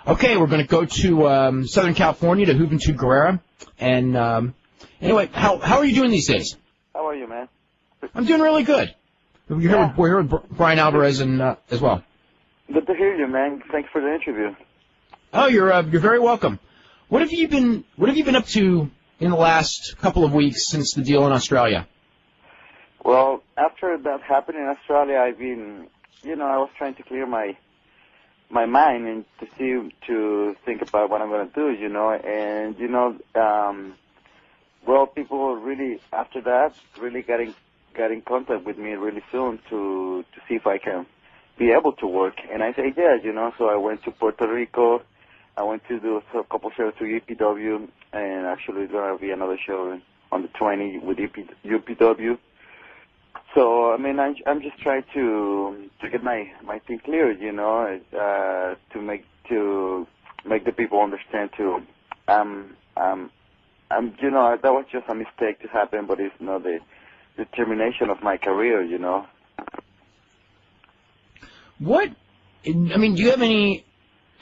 Okay, we're going to go to Southern California to Juventud Guerrera. And anyway, how are you doing these days? How are you, man? I'm doing really good. We're here with Brian Alvarez and as well. Good to hear you, man. Thanks for the interview. Oh, you're very welcome. What have you been up to in the last couple of weeks since the deal in Australia? Well, after that happened in Australia, I've been, I was trying to clear my mind and to think about what I'm going to do, and well, people really after that really got in contact with me really soon to see if I can be able to work, and I said yes, So I went to Puerto Rico. I went to do a couple shows to UPW, and actually there will be another show on the 20th with UPW. So I mean, I'm just trying to get my thing clear, to make the people understand too. That was just a mistake to happen, but it's not the determination of my career, What? I mean, do you have any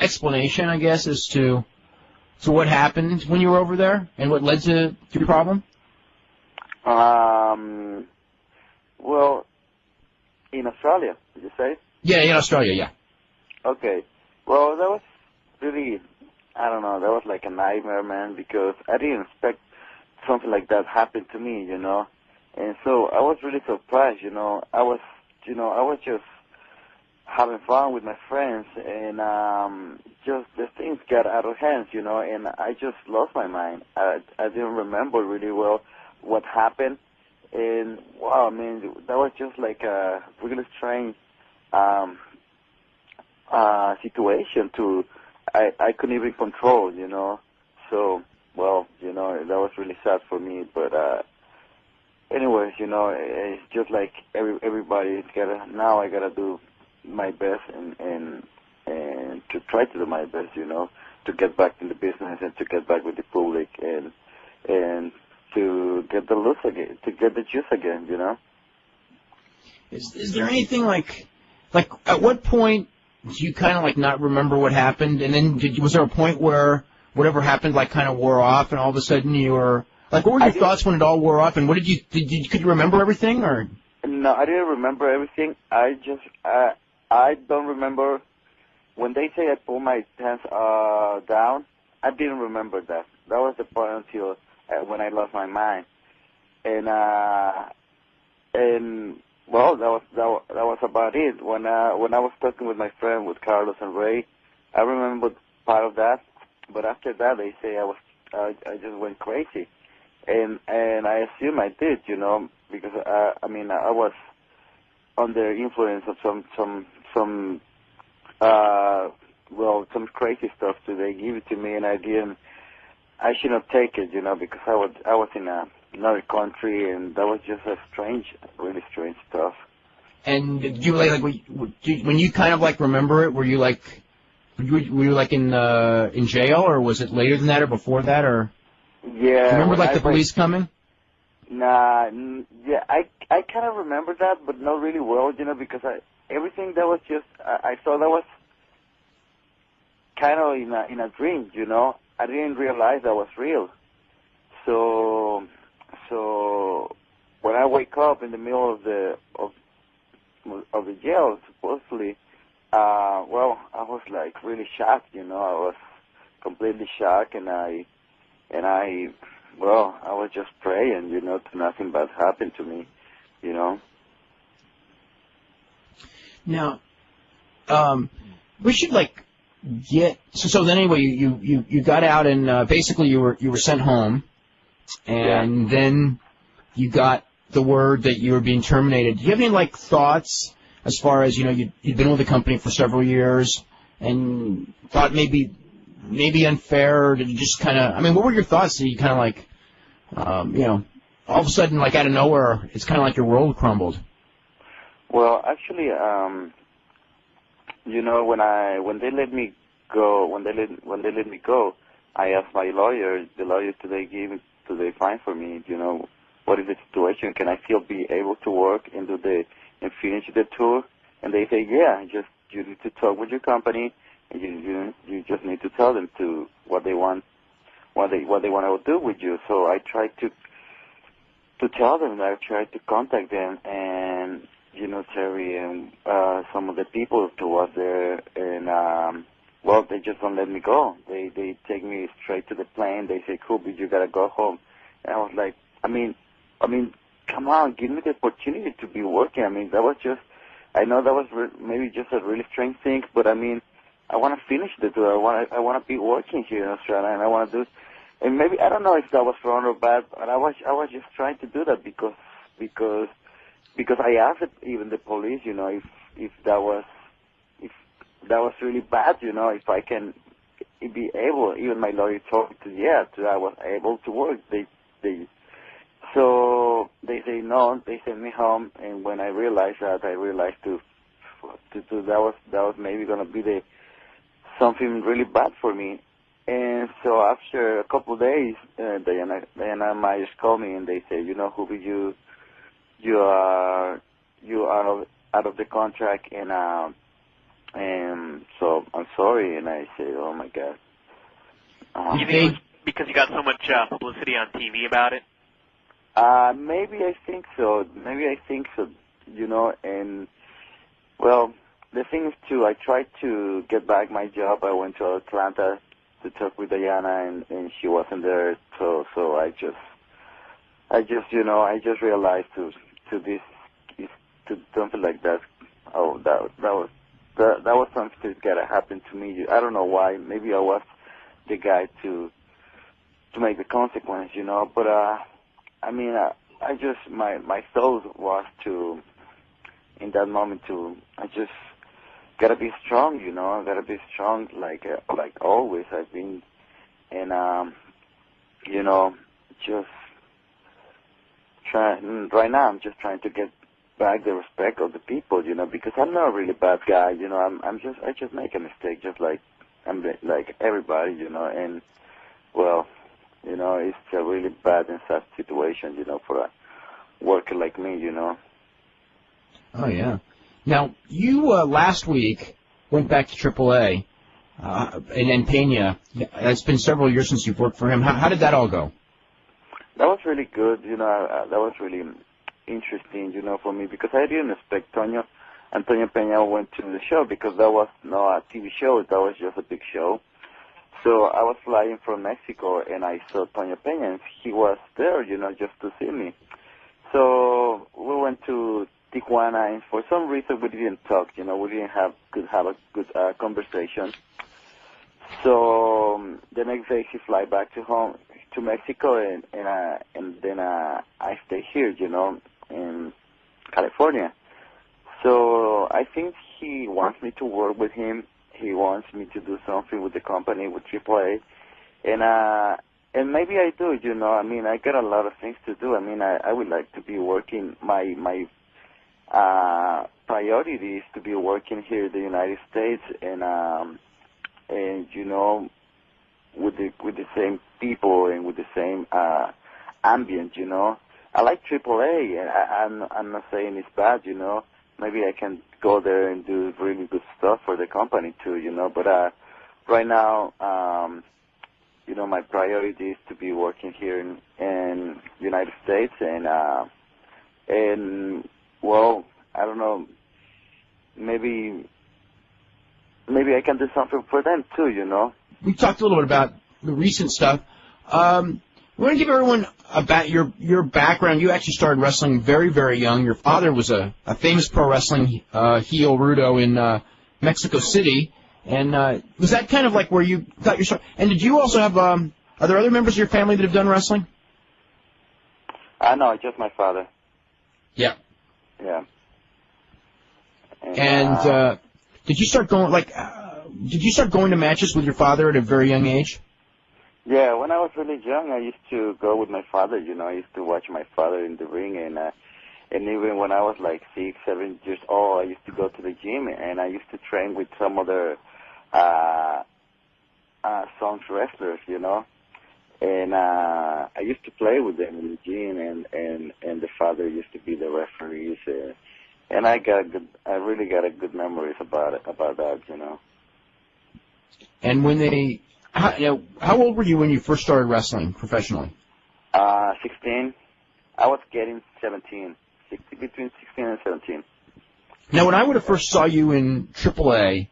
explanation, I guess, as to what happened when you were over there and what led to your problem? Well, in Australia, did you say? Yeah, in Australia, yeah. Okay. Well, that was really, I don't know, that was like a nightmare, man, because I didn't expect something like that happen to me, And so I was really surprised, I was just having fun with my friends, and just the things got out of hands, and I just lost my mind. I didn't remember really well what happened, and wow, I mean, that was just like a really strange situation I couldn't even control, So, well, that was really sad for me, but anyways, it's just like everybody's now I gotta do my best and to try to do my best, to get back in the business and to get back with the public and to get the loose again, to get the juice again, Is there anything like at what point do you kind of like not remember what happened, and then was there a point where whatever happened like kind of wore off, and all of a sudden you were like, what were your thoughts when it all wore off, and what could you remember everything or? No, I didn't remember everything. I don't remember when they say I pull my pants down. I didn't remember that. That was the point until when I lost my mind, and well, that was about it. When I was talking with my friend, with Carlos and Ray, I remembered part of that, but after that they say I just went crazy, and I assume I did, because I mean I was under influence of some crazy stuff. So they give it to me, and I should not take it, because I was in another country, and that was just really strange stuff. And do you when you kind of like remember it, were you like in jail, or was it later than that, or before that, or? Yeah. Do you remember the police coming? Nah, yeah, I kind of remember that, but not really well, because everything that was just, I thought that was kind of in a dream, I didn't realize that was real. So when I wake up in the middle of the jail, supposedly, well, I was like really shocked, I was completely shocked, and I was just praying, to nothing bad happen to me, Now, we should get so then anyway you got out, and basically you were sent home, and then you got the word that you were being terminated. Do you have any thoughts as far as you'd been with the company for several years and thought maybe unfair, or did you just kind of, I mean, what were your thoughts? That you kind of all of a sudden out of nowhere it's kind of like your world crumbled? Well, actually, when they let me go, I asked my lawyer, the lawyer today fine for me, what is the situation? Can I still be able to work and finish the tour? And they say, yeah, just you need to talk with your company You just need to tell them to what they want to do with you. So I tried to tell them. I tried to contact them, and Terry and some of the people who was there, and well, they just don't let me go. They take me straight to the plane. They say, "Cool, but you gotta go home." And I was like, I mean, come on, give me the opportunity to be working. I mean, that was just, I know that was maybe just a really strange thing, but I mean, I want to finish the tour. I want to be working here in Australia, and I want to do. And maybe I don't know if that was wrong or bad, but I was just trying to do that because I asked even the police, if that was really bad, if I can be able. Even my lawyer told me that I was able to work. So they say no. They sent me home, and when I realized that, to that was maybe gonna be something really bad for me. And so after a couple of days, Diana Myers called me, and they say, who you are out of the contract, and so I'm sorry. And I say, oh my God. You think it was because you got so much publicity on TV about it? Maybe I think so. And well, the thing is too, I tried to get back my job. I went to Atlanta to talk with Diana, and she wasn't there. So I just realized to something like that. Oh, that was something that gotta happen to me. I don't know why. Maybe I was the guy to make the consequence, But I mean, I just my thought was to, in that moment, I just gotta be strong, Gotta be strong, like always I've been, and just trying. Right now, I'm just trying to get back the respect of the people, because I'm not a really bad guy, I just make a mistake, just like like everybody, and well, it's a really bad and sad situation, for a worker like me, Oh yeah. Now you last week went back to AAA, and Pena. It's been several years since you've worked for him. How did that all go? That was really good, that was really interesting, for me, because I didn't expect Antonio Pena went to the show, because that was not a TV show, that was just a big show. So I was flying from Mexico, and I saw Antonio Pena, and he was there, just to see me. So we went to Tijuana, and for some reason we didn't talk, we didn't have a good conversation. So the next day he fly back to Mexico, and then I stay here, in California. So I think he wants me to work with him. He wants me to do something with the company, with AAA, and maybe I do. I mean, I got a lot of things to do. I mean, I would like to be working. My priority is to be working here in the United States, and with the same people and with the same ambient. I like AAA, and I'm not saying it's bad. Maybe I can go there and do really good stuff for the company too, But right now, my priority is to be working here in United States, and well, I don't know, maybe I can do something for them too, We talked a little bit about the recent stuff. We want to give everyone about your background. You actually started wrestling very, very young. Your father was a famous pro wrestling heel, Rudo, in Mexico City. And was that kind of like where you got your start? And did you also have, are there other members of your family that have done wrestling? No, just my father. Yeah. Yeah. And did you start going, to matches with your father at a very young age? Yeah, when I was really young, I used to go with my father. I used to watch my father in the ring, and even when I was like 6, 7 years old, I used to go to the gym, and I used to train with some other Songs wrestlers, and I used to play with them in the gym, and the father used to be the referees, and I really got a good memories about that, And when how old were you when you first started wrestling professionally? 16. I was getting 17. Between 16 and 17. Now, when I would have first saw you in AAA,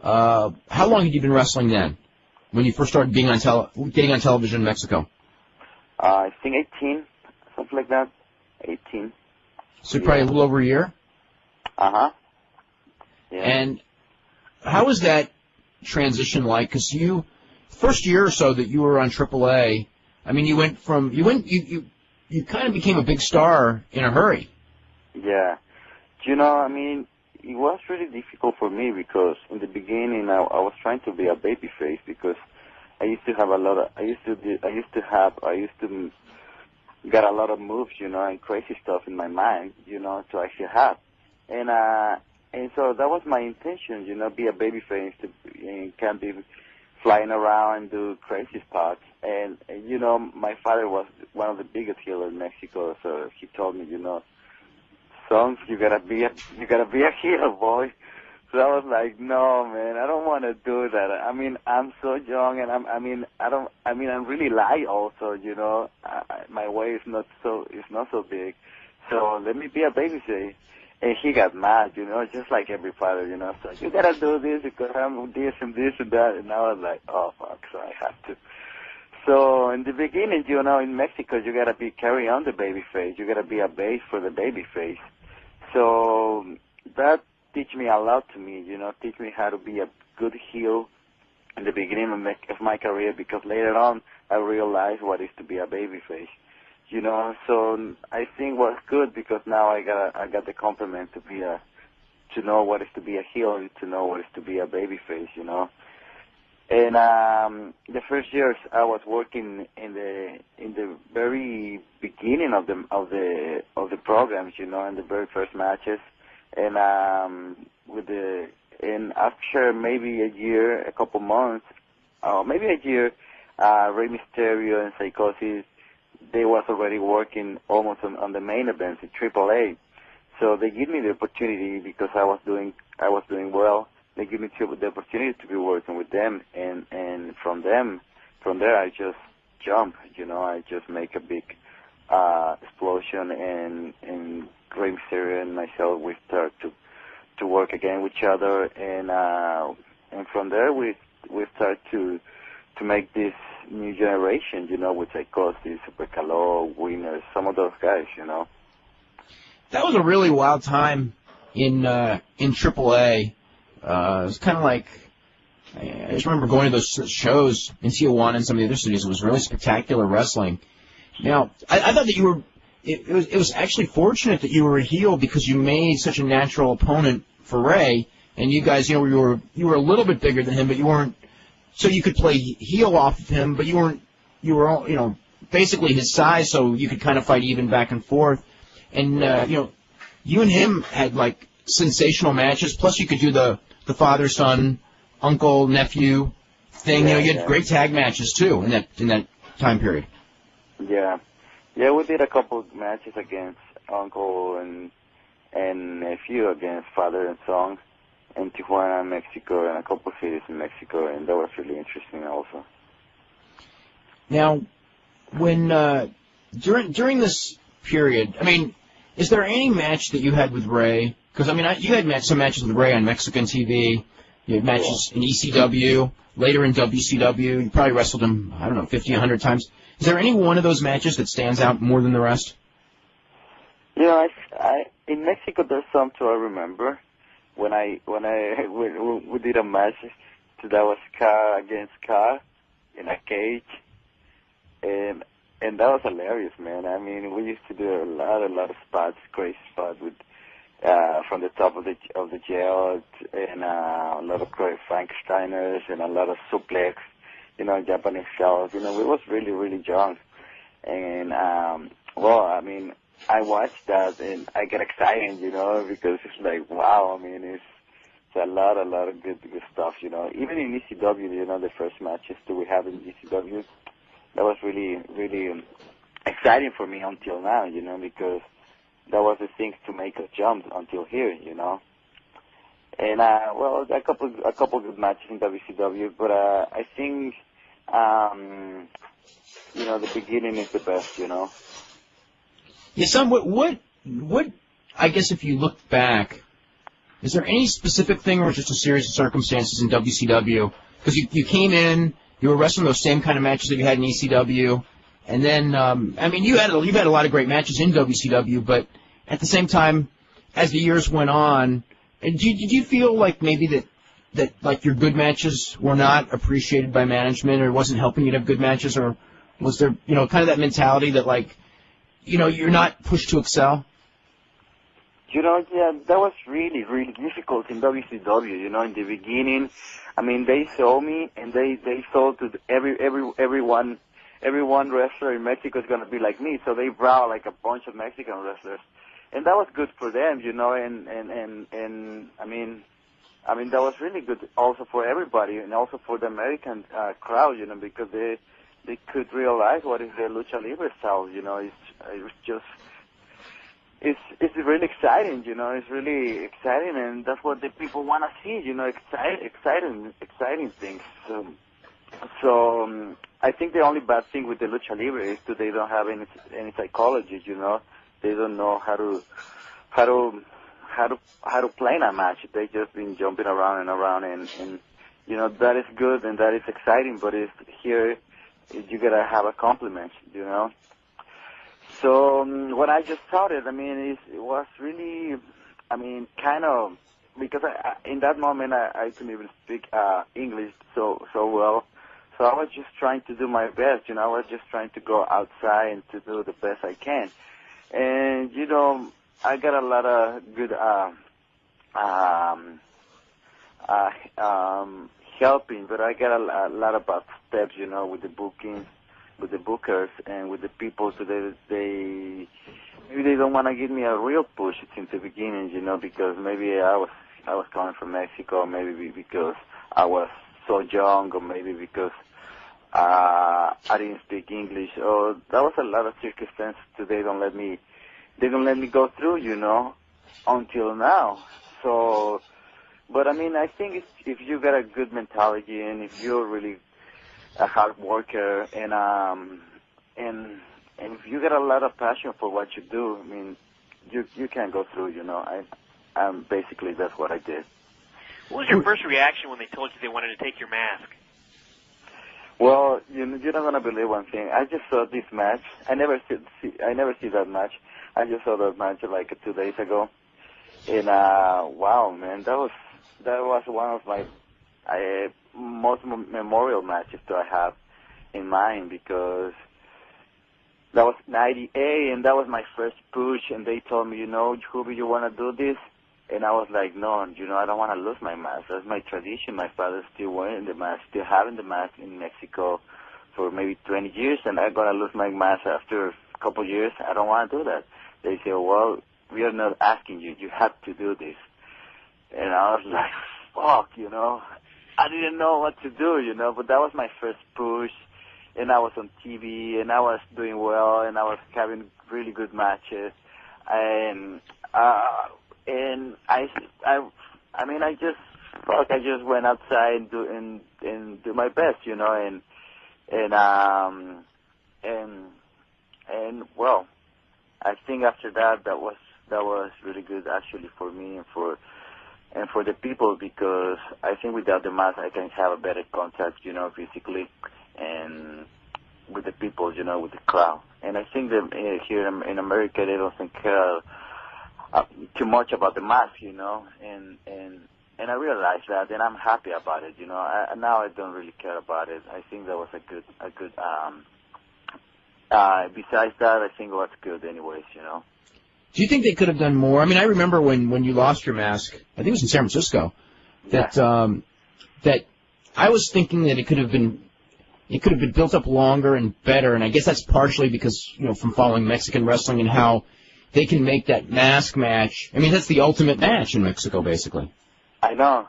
how long had you been wrestling then? When you first started being getting on television in Mexico? I think 18, something like that. 18. So probably a little over a year? Uh-huh. Yeah. And how was that transition like? Because first year or so that you were on AAA, I mean, you kind of became a big star in a hurry. Yeah. You know, I mean, it was really difficult for me because in the beginning I was trying to be a babyface because I used to get a lot of moves, you know, and crazy stuff in my mind, you know, to actually have. And so that was my intention, you know, be a babyface and can't be flying around and do crazy spots. And you know, my father was one of the biggest healers in Mexico, so he told me, you know, son, you gotta be a healer, boy. So I was like, no, man, I don't want to do that. I mean, I'm so young, and I'm really light also, you know. My weight is not so big, so let me be a babyface. And he got mad, you know, just like every father, you know. So you gotta do this because I'm this and this and that. And I was like, oh fuck, so I have to. So in the beginning, you know, in Mexico, you gotta carry on the baby face. You gotta be a base for the baby face. So that teach me a lot to me, you know, teach me how to be a good heel in the beginning of my career, because later on I realized what is to be a baby face. You know, so I think was good because now I got the compliment to know what is to be a heel and to know what is to be a baby face, you know. And the first years I was working in the very beginning of the programs, you know, in the very first matches, and after maybe a couple months, maybe a year, Rey Mysterio and Psychosis, they was already working almost on the main events in AAA. So they give me the opportunity because I was doing well. They give me the opportunity to be working with them, and from there I just jump. You know, I just make a big explosion, and Rey Mysterio and myself, we start to work again with each other, and from there we start to make this new generation, you know, with Psychosis, Super Calor, Winners, some of those guys, you know. That was a really wild time in AAA. It was kind of like, I just remember going to those shows in Tijuana and some of the other cities. It was really spectacular wrestling. Now, I thought that you were, it was actually fortunate that you were a heel because you made such a natural opponent for Ray, and you guys, you know, you were a little bit bigger than him, but you weren't. So you could play heel off of him, but you were all, you know, basically his size, so you could kind of fight even back and forth. And, you know, you and him had, like, sensational matches, plus you could do the father, son, uncle, nephew thing. You know, you had great tag matches, too, in that time period. Yeah. Yeah, we did a couple of matches against uncle and nephew, against father and son, in Tijuana, Mexico, and a couple of cities in Mexico, and that was really interesting also. Now, when during this period, I mean, is there any match that you had with Ray? Because, I mean, you had some matches with Ray on Mexican TV. You had matches in ECW, later in WCW. You probably wrestled him, I don't know, 50, 100 times. Is there any one of those matches that stands out more than the rest? You know, in Mexico, there's some too I remember. When we did a match that was car against car in a cage, and that was hilarious, man. I mean, we used to do a lot of spots, crazy spots with from the top of the jail, and a lot of Frankensteiners and a lot of suplex, you know, Japanese shells. You know, we was really, really young, and well, I mean, I watched that and I get excited, you know, because it's like, wow, I mean, it's a lot of good stuff, you know. Even in ECW, you know, the first matches that we have in ECW, that was really, really exciting for me until now, you know, because that was the thing to make us jump until here, you know. And well, a couple good matches in WCW, but I think the beginning is the best, Yeah, Son, what? I guess if you look back, is there any specific thing, or just a series of circumstances in WCW? Because you came in, you were wrestling those same kind of matches that you had in ECW, and then you've had a lot of great matches in WCW, but at the same time, as the years went on, did you feel like maybe that like your good matches were not appreciated by management, or wasn't helping you to have good matches, or was there kind of that mentality that like you're not pushed to excel? Yeah, that was really, really difficult in WCW, in the beginning. I mean, they saw me, and they saw to everyone wrestler in Mexico is going to be like me, so they brought like a bunch of Mexican wrestlers. And that was good for them, and I mean, that was really good also for everybody, and also for the American crowd, because they could realize what is the lucha libre style, It's really exciting, It's really exciting, and that's what the people want to see, exciting things. So I think the only bad thing with the lucha libre is that they don't have any psychologists, They don't know how to play in a match. They just been jumping around and around, and that is good and that is exciting, but here you gotta have a compliment, So when I just started, it was really, kind of, because in that moment I couldn't even speak English so well. So I was just trying to do my best, I was just trying to go outside and to do the best I can. And, I got a lot of good helping, but I got a lot of bad steps, with the bookings, with the bookers, and with the people. So maybe they don't want to give me a real push since the beginning, because maybe I was coming from Mexico, maybe because I was so young, or maybe because I didn't speak English. Oh, that was a lot of circumstances. They don't let me go through, until now. So, but I think if you got a good mentality, and if you're really a hard worker, and if you got a lot of passion for what you do, you can go through, basically that's what I did. What was your first reaction when they told you they wanted to take your mask? Well, you're not gonna believe one thing. I just saw this match. I never see that match. I just saw that match like 2 days ago, and wow, man, that was one of my most memorial matches that I have in mind, because that was '98, and that was my first push. And they told me, Juby, you want to do this? And I was like, no, I don't want to lose my mask. That's my tradition. My father's still wearing the mask, still having the mask in Mexico for maybe 20 years, and I'm going to lose my mask after a couple years. I don't want to do that. They say, well, we are not asking you. You have to do this. And I was like, fuck, I didn't know what to do, but that was my first push, and I was on TV, and I was doing well, and I was having really good matches, and I just went outside and do my best, and well, I think after that was really good actually for me and for the people, because I think without the mask I can have a better contact, physically, and with the people, with the crowd. And I think that here in America they don't care too much about the mask, and I realized that, and I'm happy about it, now I don't really care about it. I think that was a good besides that, I think it was good anyways, Do you think they could have done more? I remember when you lost your mask, I think it was in San Francisco, that I was thinking that it could have been built up longer and better, and I guess that's partially because, from following Mexican wrestling and how they can make that mask match. That's the ultimate match in Mexico, basically. I know,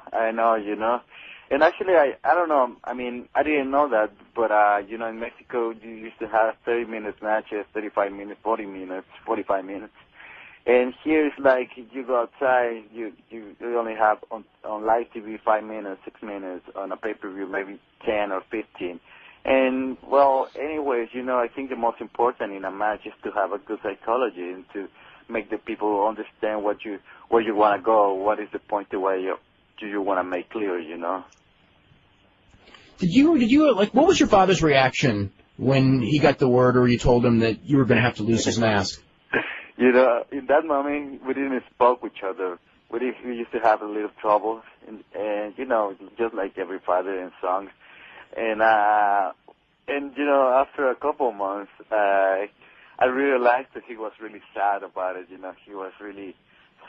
And actually, I don't know, I didn't know that, but, in Mexico, you used to have 30-minute matches, 35 minutes, 40 minutes, 45 minutes. And here it's like you go outside, you only have on live TV 5 minutes, 6 minutes, on a pay-per-view maybe 10 or 15. And, well, anyways, I think the most important in a match is to have a good psychology and to make the people understand where you want to go, what is the point to where you want to make clear, Did you like, what was your father's reaction when he got the word or you told him that you were going to have to lose his mask? In that moment, we didn't spoke with each other. We used to have a little trouble, and just like every father and sons. And after a couple of months, I realized that he was really sad about it. He was really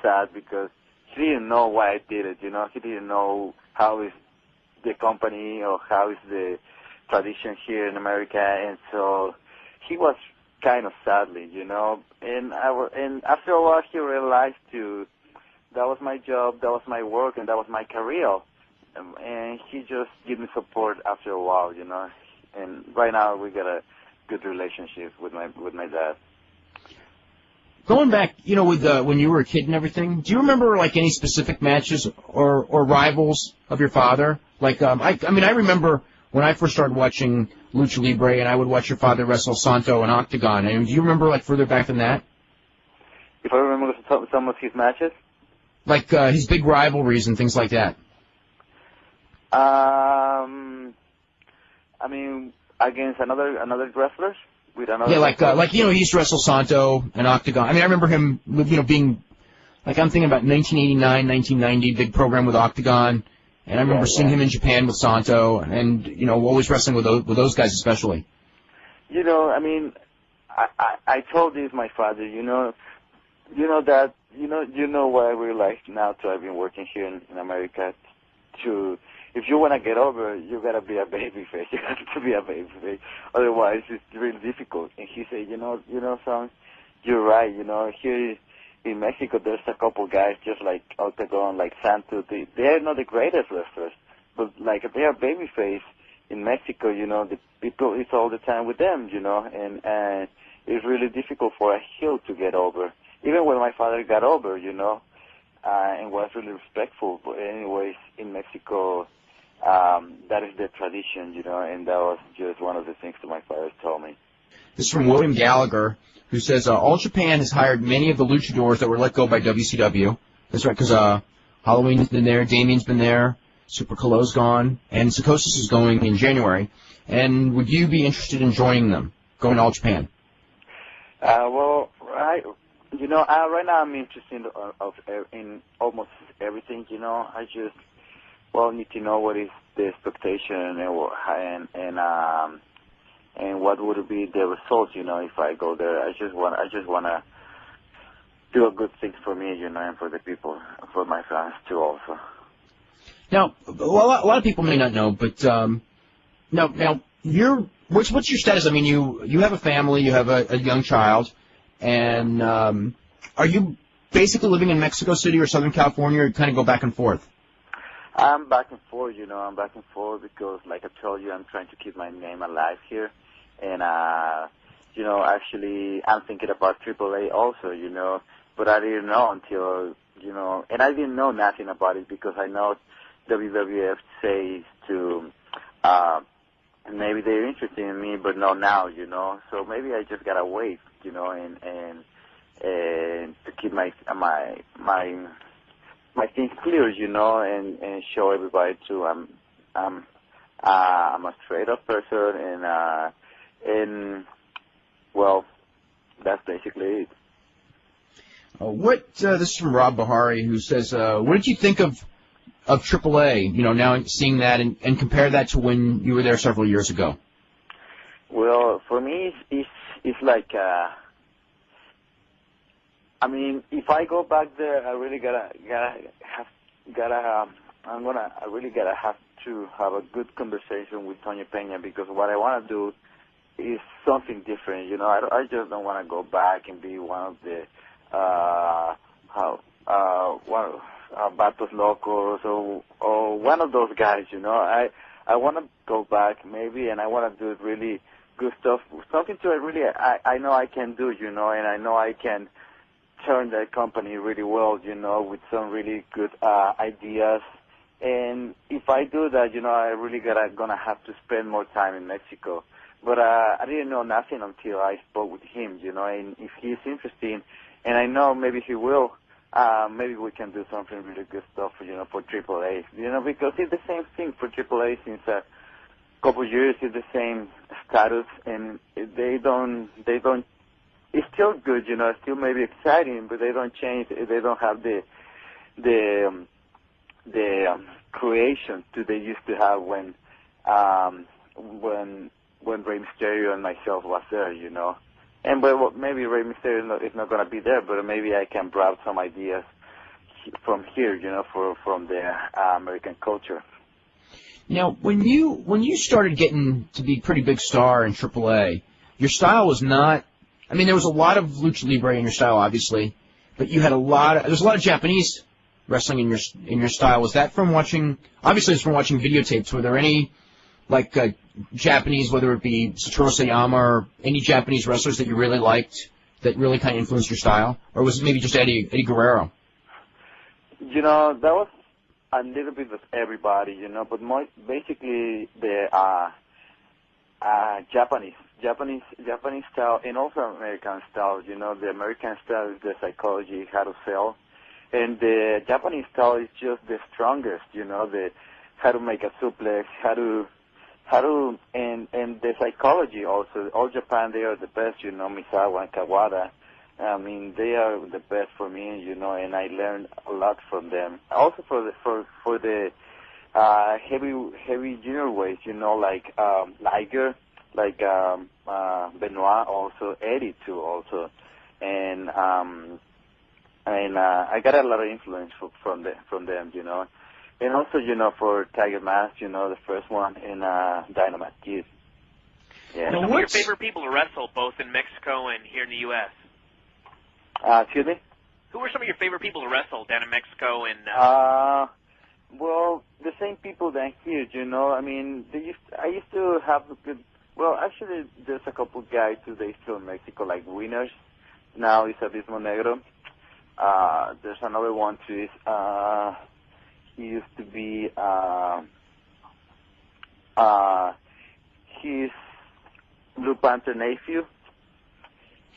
sad because he didn't know why I did it. He didn't know how is the company or how is the tradition here in America, and so he was kind of sadly, And after a while, he realized that was my job, that was my work, and that was my career. And he just gave me support after a while, And right now we got a good relationship with my dad. Going back, with when you were a kid and everything, do you remember like any specific matches or rivals of your father? Like, I remember when I first started watching Lucha Libre, and I would watch your father wrestle Santo in Octagon. And do you remember like further back than that? If I remember some of his matches, like his big rivalries and things like that. Against another wrestlers with another. Yeah, he used to wrestle Santo in Octagon. I remember him, being like I'm thinking about 1989, 1990, big program with Octagon. And I remember seeing him in Japan with Santo, and always wrestling with those guys especially. I told this my father. That what I realize now. To I've been working here in America. If you want to get over, you gotta be a baby face. You have to be a baby face. Otherwise, it's really difficult. And he said, son, you're right. Here in Mexico, there's a couple guys just like Octagon, like Santo. They are not the greatest wrestlers, but like they are babyface in Mexico. The people it's all the time with them. And it's really difficult for a heel to get over. Even when my father got over, and was really respectful. But anyways, in Mexico, that is the tradition, and that was just one of the things that my father told me. This is from William Gallagher, who says, All Japan has hired many of the luchadors that were let go by WCW. That's right, because Halloween's been there, Damien's been there, Super Colo's gone, and Psychosis is going in January. And would you be interested in joining them, going to All Japan? Right now I'm interested in almost everything. I just need to know what is the expectation and what would be the results. If I go there, I just wanna do a good thing for me, and for the people, for my fans too, also. Now, a lot of people may not know, but now what's your status? I mean, you have a family, you have a young child. And are you basically living in Mexico City or Southern California, or kind of go back and forth? I'm back and forth, I'm back and forth because, like I told you, I'm trying to keep my name alive here. And, actually, I'm thinking about AAA also, but I didn't know until, and I didn't know nothing about it because I know WWF says to, maybe they're interested in me, but not now, so maybe I just gotta wait. And to keep my things clear, and show everybody too. I'm a straight up person, and well, that's basically it. This is from Rob Bahari, who says, what did you think of AAA? Now seeing that and compare that to when you were there several years ago. Well, for me, it's like, if I go back there, I really gotta have to have a good conversation with Toño Peña, because what I want to do is something different. I just don't want to go back and be one of the Vatos Locos or one of those guys. I want to go back maybe, and I want to do really good stuff, something to I know I can do, and I know I can turned that company really well, with some really good ideas. And if I do that, I really gonna have to spend more time in Mexico. But I didn't know nothing until I spoke with him, and if he's interested, and I know maybe he will, maybe we can do something really good stuff, for AAA, because it's the same thing for AAA since a couple of years. It's the same status, and they don't. It's still good, still maybe exciting, but they don't change. They don't have the creation that they used to have when Rey Mysterio and myself was there, And maybe Rey Mysterio is not going to be there, but maybe I can grab some ideas from here, from the American culture. Now, when you started getting to be a pretty big star in AAA, your style was not. I mean, there was a lot of lucha libre in your style, obviously, but you had there's a lot of Japanese wrestling in your style. Was that from watching? Obviously, it's from watching videotapes. Were there any Japanese, whether it be Satoru Sayama or any Japanese wrestlers that you really liked that really kind of influenced your style, or was it maybe just Eddie Guerrero? That was a little bit of everybody, but basically the Japanese style and also American style. The American style is the psychology, how to sell, and the Japanese style is just the strongest. The how to make a suplex, how to and the psychology also. All Japan, they are the best. Misawa and Kawada. I mean, they are the best for me, and I learned a lot from them. Also for the heavy junior weights, like Liger, like Benoit, also Eddie too, also, and I got a lot of influence from them, and also for Tiger Mask, the first one in Dynamite Kid. Yeah. Some of your favorite people to wrestle, both in Mexico and here in the U.S. Excuse me? Who were some of your favorite people to wrestle down in Mexico and? Well, the same people down here, I mean, I used to have a good. Well, actually, there's a couple guys who they still in Mexico, like Winners. Now it's Abismo Negro. There's another one too. He used to be. He's Blue Panther nephew.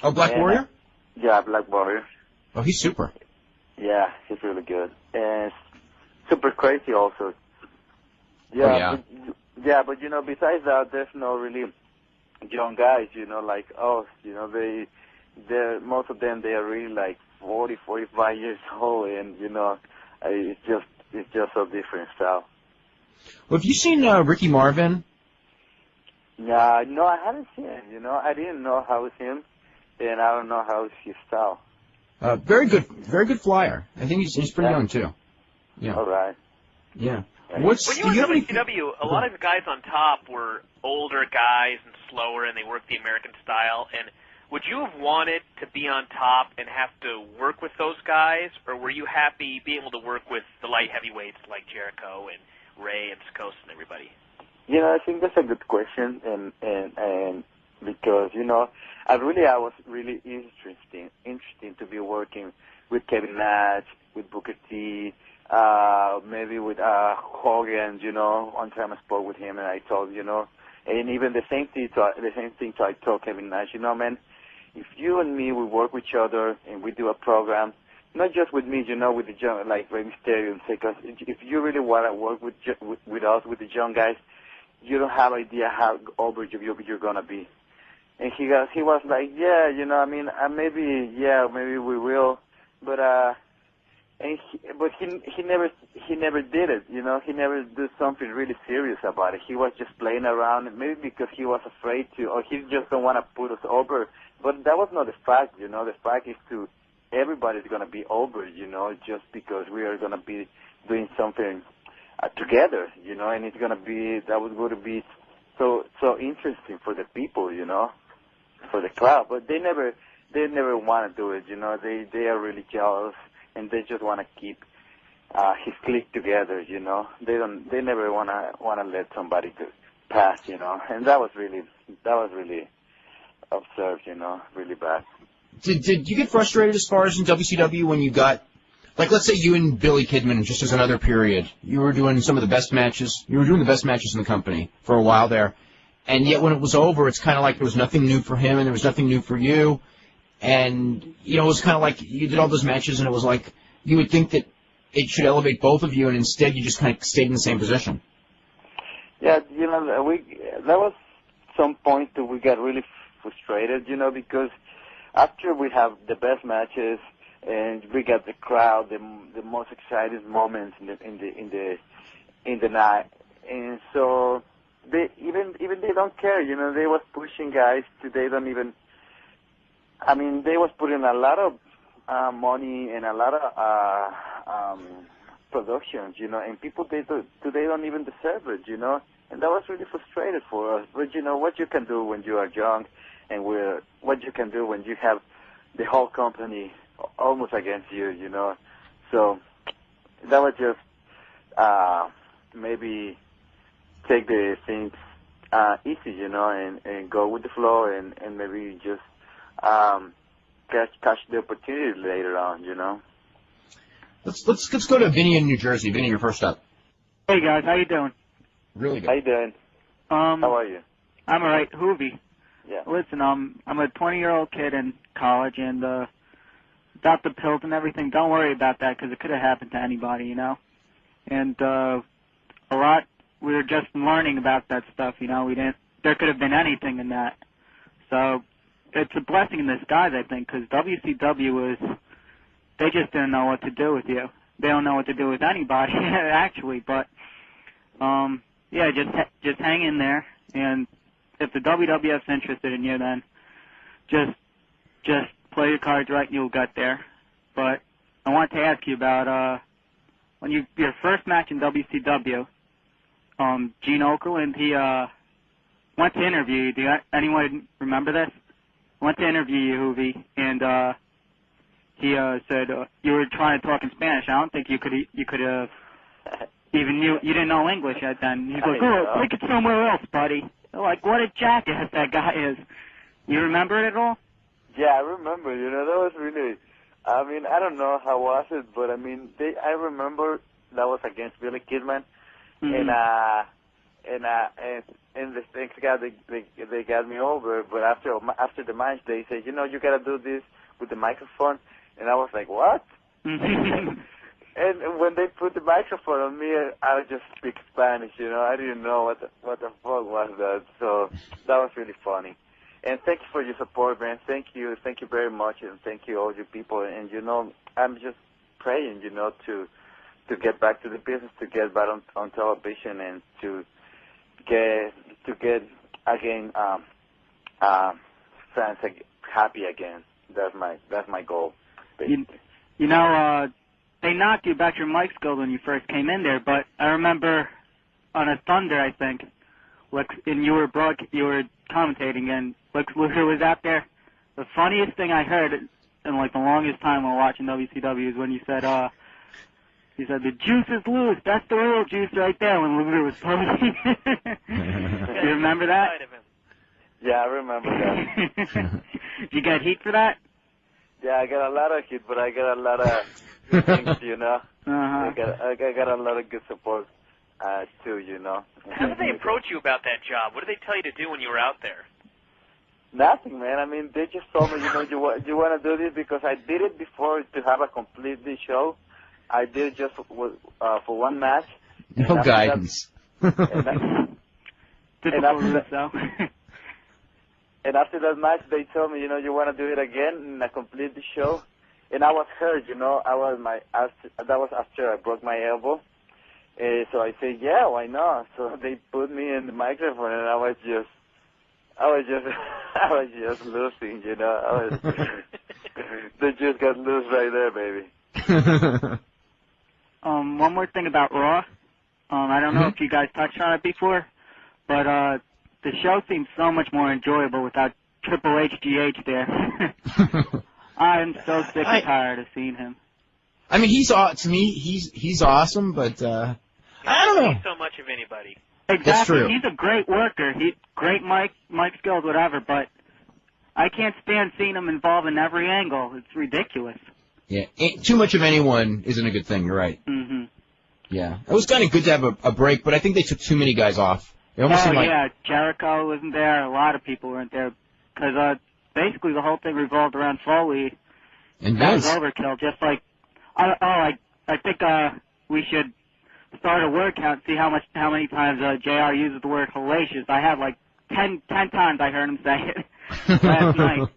Oh, Black Warrior? Yeah, Black Warrior. Oh, he's super. Yeah, he's really good. And super crazy also. Yeah, oh, yeah. But besides that, there's no really young guys, they're most of them, they are really like 40, 45 years old, and, it's just a different style. Well, have you seen Ricky Marvin? Yeah, no, I haven't seen him, I didn't know how it's him, and I don't know how it's his style. Very good flyer. I think he's pretty young too. Yeah. All right. Yeah. When you were in WCW, a lot of the guys on top were older guys and slower, and they worked the American style. And would you have wanted to be on top and have to work with those guys, or were you happy being able to work with the light heavyweights like Jericho and Ray and Scos and everybody? I think that's a good question, and because I was really interesting to be working with Kevin Nash, with Booker T. Maybe with Hogan, one time I spoke with him and I told, and even the same thing I told Kevin Nash, man, if you and me, we work with each other and we do a program, not just with me, with the young, like Rey Mysterio and because if you really want to work with us, with the young guys, you don't have idea how over you're gonna be. And he was like, yeah, maybe we will, but he never did it, he never did something really serious about it. He was just playing around, maybe because he was afraid to, or he just don't want to put us over. But that was not the fact, the fact is everybody's going to be over, just because we are going to be doing something together, and it's going to be, that was going to be so interesting for the people, for the crowd. But they never want to do it, they are really jealous. And they just want to keep his clique together, They never want to let somebody pass, And that was really absurd, really bad. did you get frustrated as far as in WCW when you got, like, let's say you and Billy Kidman, just as another period, you were doing some of the best matches. You were doing the best matches in the company for a while there. And yet when it was over, it's kind of like there was nothing new for him and there was nothing new for you. And, you know, it was kind of like you did all those matches and it was like you would think that it should elevate both of you, and instead you just kind of stayed in the same position. Yeah, you know, that was some point that we got really frustrated, you know, because after we have the best matches and we got the crowd, the most exciting moments in the night, and so they even they don't care, you know. They was pushing guys to they don't even. I mean, they was putting a lot of money and a lot of productions, you know, and people today don't even deserve it, you know, and that was really frustrated for us. But you know what you can do when you are young, and what you can do when you have the whole company almost against you, you know. So that was just maybe take the things easy, you know, and go with the flow, and maybe just catch the opportunity later on, you know. Let's go to Vinny in New Jersey. Vinny, you're first up. Hey guys, how you doing? Really good. How you doing? How are you? I'm alright. Hoovy. Yeah. Listen, I'm a 20-year-old kid in college, and about the pills and everything, don't worry about that because it could have happened to anybody, you know. And we were just learning about that stuff, you know. There could have been anything in that. So it's a blessing in disguise, I think, because WCW they just didn't know what to do with you. They don't know what to do with anybody, actually. But yeah, just hang in there, and if the WWF's interested in you, then just play your cards right, and you'll get there. But I want to ask you about when your first match in WCW. Gene Okerlund, he went to interview you. Anyone remember this? Went to interview you, Hoovy, and he said you were trying to talk in Spanish. I don't think you could have even you didn't know English yet then. He's like, oh, take it somewhere else, buddy. Like, what a jackass that guy is. You remember it at all? Yeah, I remember. You know, that was really. I mean, I don't know how was it, but I mean, I remember that was against Billy Kidman, Mm-hmm. and the things they got me over. But after the match, they said, you know, you gotta do this with the microphone, and I was like, what? And when they put the microphone on me, I just speak Spanish. You know, I didn't know what the fuck was that. So that was really funny. And thank you for your support, man. Thank you very much, and thank you all you people. And you know, I'm just praying, you know, to get back to the business, to get back on television, and to get again fans happy again. That's my goal, basically. You know, they knocked you about your mic skills when you first came in there, but I remember on a Thunder, I think, and you were commentating, and Lex Luger was out there. The funniest thing I heard in like the longest time while watching WCW is when you said, he said, the juice is loose. That's the real juice right there, when Luger was posing. Do you remember that? Yeah, I remember that. Did you get heat for that? Yeah, I got a lot of heat, but I got a lot of good things, you know. Uh-huh. I got a lot of good support, too, you know. How did they approach you about that job? What did they tell you to do when you were out there? Nothing, man. I mean, they just told me, you know, you want to do this, because I did it before to have a complete show. I did just for one match. No guidance. And after that match, they told me, you know, you want to do it again in a complete show. And I was hurt, you know. That was after I broke my elbow. So I said, yeah, why not? So they put me in the microphone, and I was just losing, you know. They just got loose right there, baby. One more thing about Raw. I don't know if you guys touched on it before, but the show seems so much more enjoyable without Triple H GH there. I'm so sick and tired of seeing him. I mean, to me, he's awesome, but I don't know. He's so much of anybody. Exactly. That's true. He's a great worker. Great mic skills, whatever, but I can't stand seeing them involved in every angle. It's ridiculous. Yeah, too much of anyone isn't a good thing. You're right. Mm-hmm. Yeah, it was kind of good to have a break, but I think they took too many guys off. It almost seemed like Yeah, Jericho wasn't there. A lot of people weren't there because basically the whole thing revolved around Foley. and That was Vince. overkill. Just like, I think we should start a word count, see how many times JR uses the word hellacious. I had like 10 times I heard him say it last night.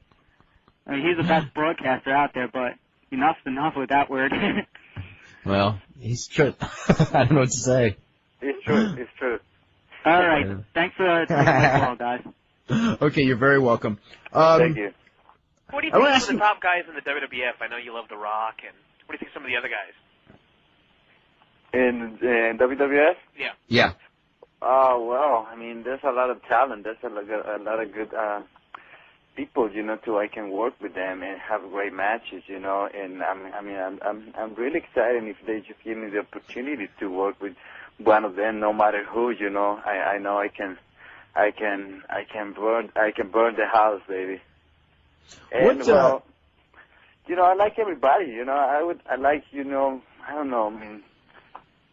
I mean, he's the best broadcaster out there, but enough's enough with that word. Well, he's true. I don't know what to say. It's true. It's true. All right. Thanks for taking my call, guys. Okay, you're very welcome. Thank you. What do you I think wanna of ask some of the you- top guys in the WWF? I know you love The Rock, and what do you think of some of the other guys? In WWF? Yeah. Yeah. Oh, well, I mean, there's a lot of talent. There's a lot of good people, too. I can work with them and have great matches, and I'm really excited if they just give me the opportunity to work with one of them, no matter who, I know I can burn the house, baby. And What, I like everybody, I like, I don't know, I mean,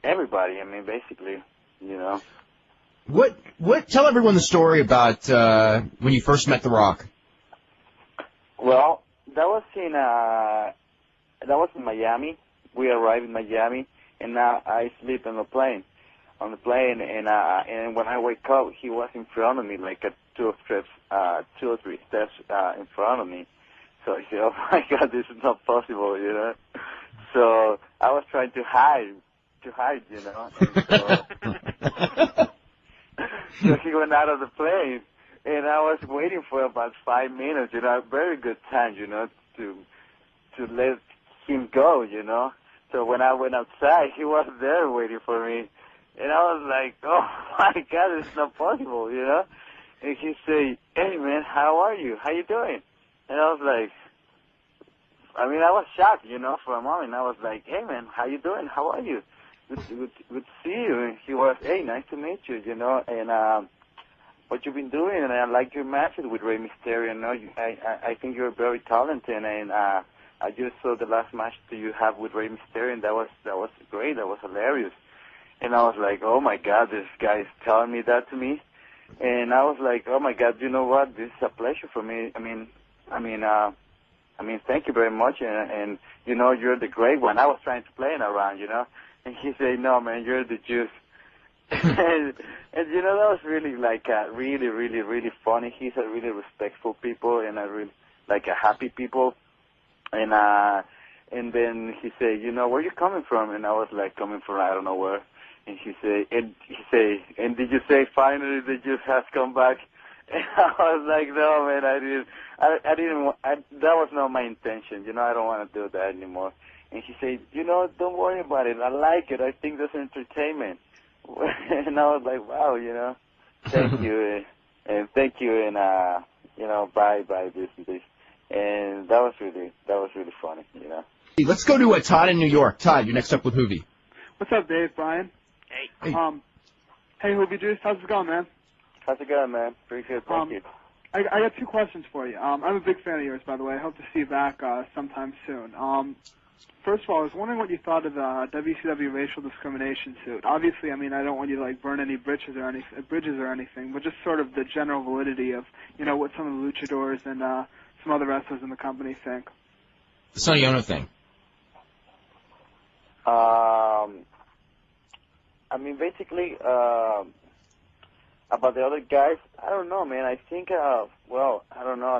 everybody, basically, What? Tell everyone the story about when you first met The Rock. Well, that was in Miami. We arrived in Miami, and now I sleep on the plane, and when I wake up, he was in front of me, like at 2 or 3 steps in front of me. So I said, "Oh my God, this is not possible," So I was trying to hide, And so he went out of the plane. And I was waiting for about 5 minutes, a very good time, to let him go, So when I went outside, he was there waiting for me. And I was like, oh my God, it's not possible, And he said, "Hey man, how are you? How you doing?" And I was like, I was shocked, for a moment. I was like, "Hey man, how you doing? How are you? Good to see you." And he was, "Hey, nice to meet you, and what you've been doing, and I like your matches with Rey Mysterio. I think you're very talented, and I just saw the last match that you have with Rey Mysterio, and that was great. That was hilarious." And I was like, "Oh my God, this guy is telling me that to me," and I was like, "Oh my God, you know what? This is a pleasure for me. Thank you very much, and you're the great one." I was trying to play it around, and he said, "No, man, you're the juice." and that was really really funny. He's a really respectful people and a really a happy people. And then he said, "Where you coming from?" And I was like, "Coming from I don't know where." And he said, "And did you say finally the juice has come back?" And I was like, "No, man, I didn't. That was not my intention. I don't want to do that anymore." And he said, "Don't worry about it. I like it. I think that's entertainment." And I was like, "Wow, thank you, and thank you, and bye, this and this," and that was really funny, Let's go to Todd in New York. Todd, you're next up with Hoovy. What's up, Dave? Brian? Hey. Hey, Hoobie Juice. How's it going, man? How's it going, man? Pretty good, thank you. I got 2 questions for you. I'm a big fan of yours, by the way. I hope to see you back sometime soon. First of all, I was wondering what you thought of the WCW racial discrimination suit. Obviously, I don't want you to burn any bridges or anything, but just sort of the general validity of what some of the luchadors and some other wrestlers in the company think. The Sonny Ono thing. Basically, about the other guys, I don't know, man. I think, I don't know.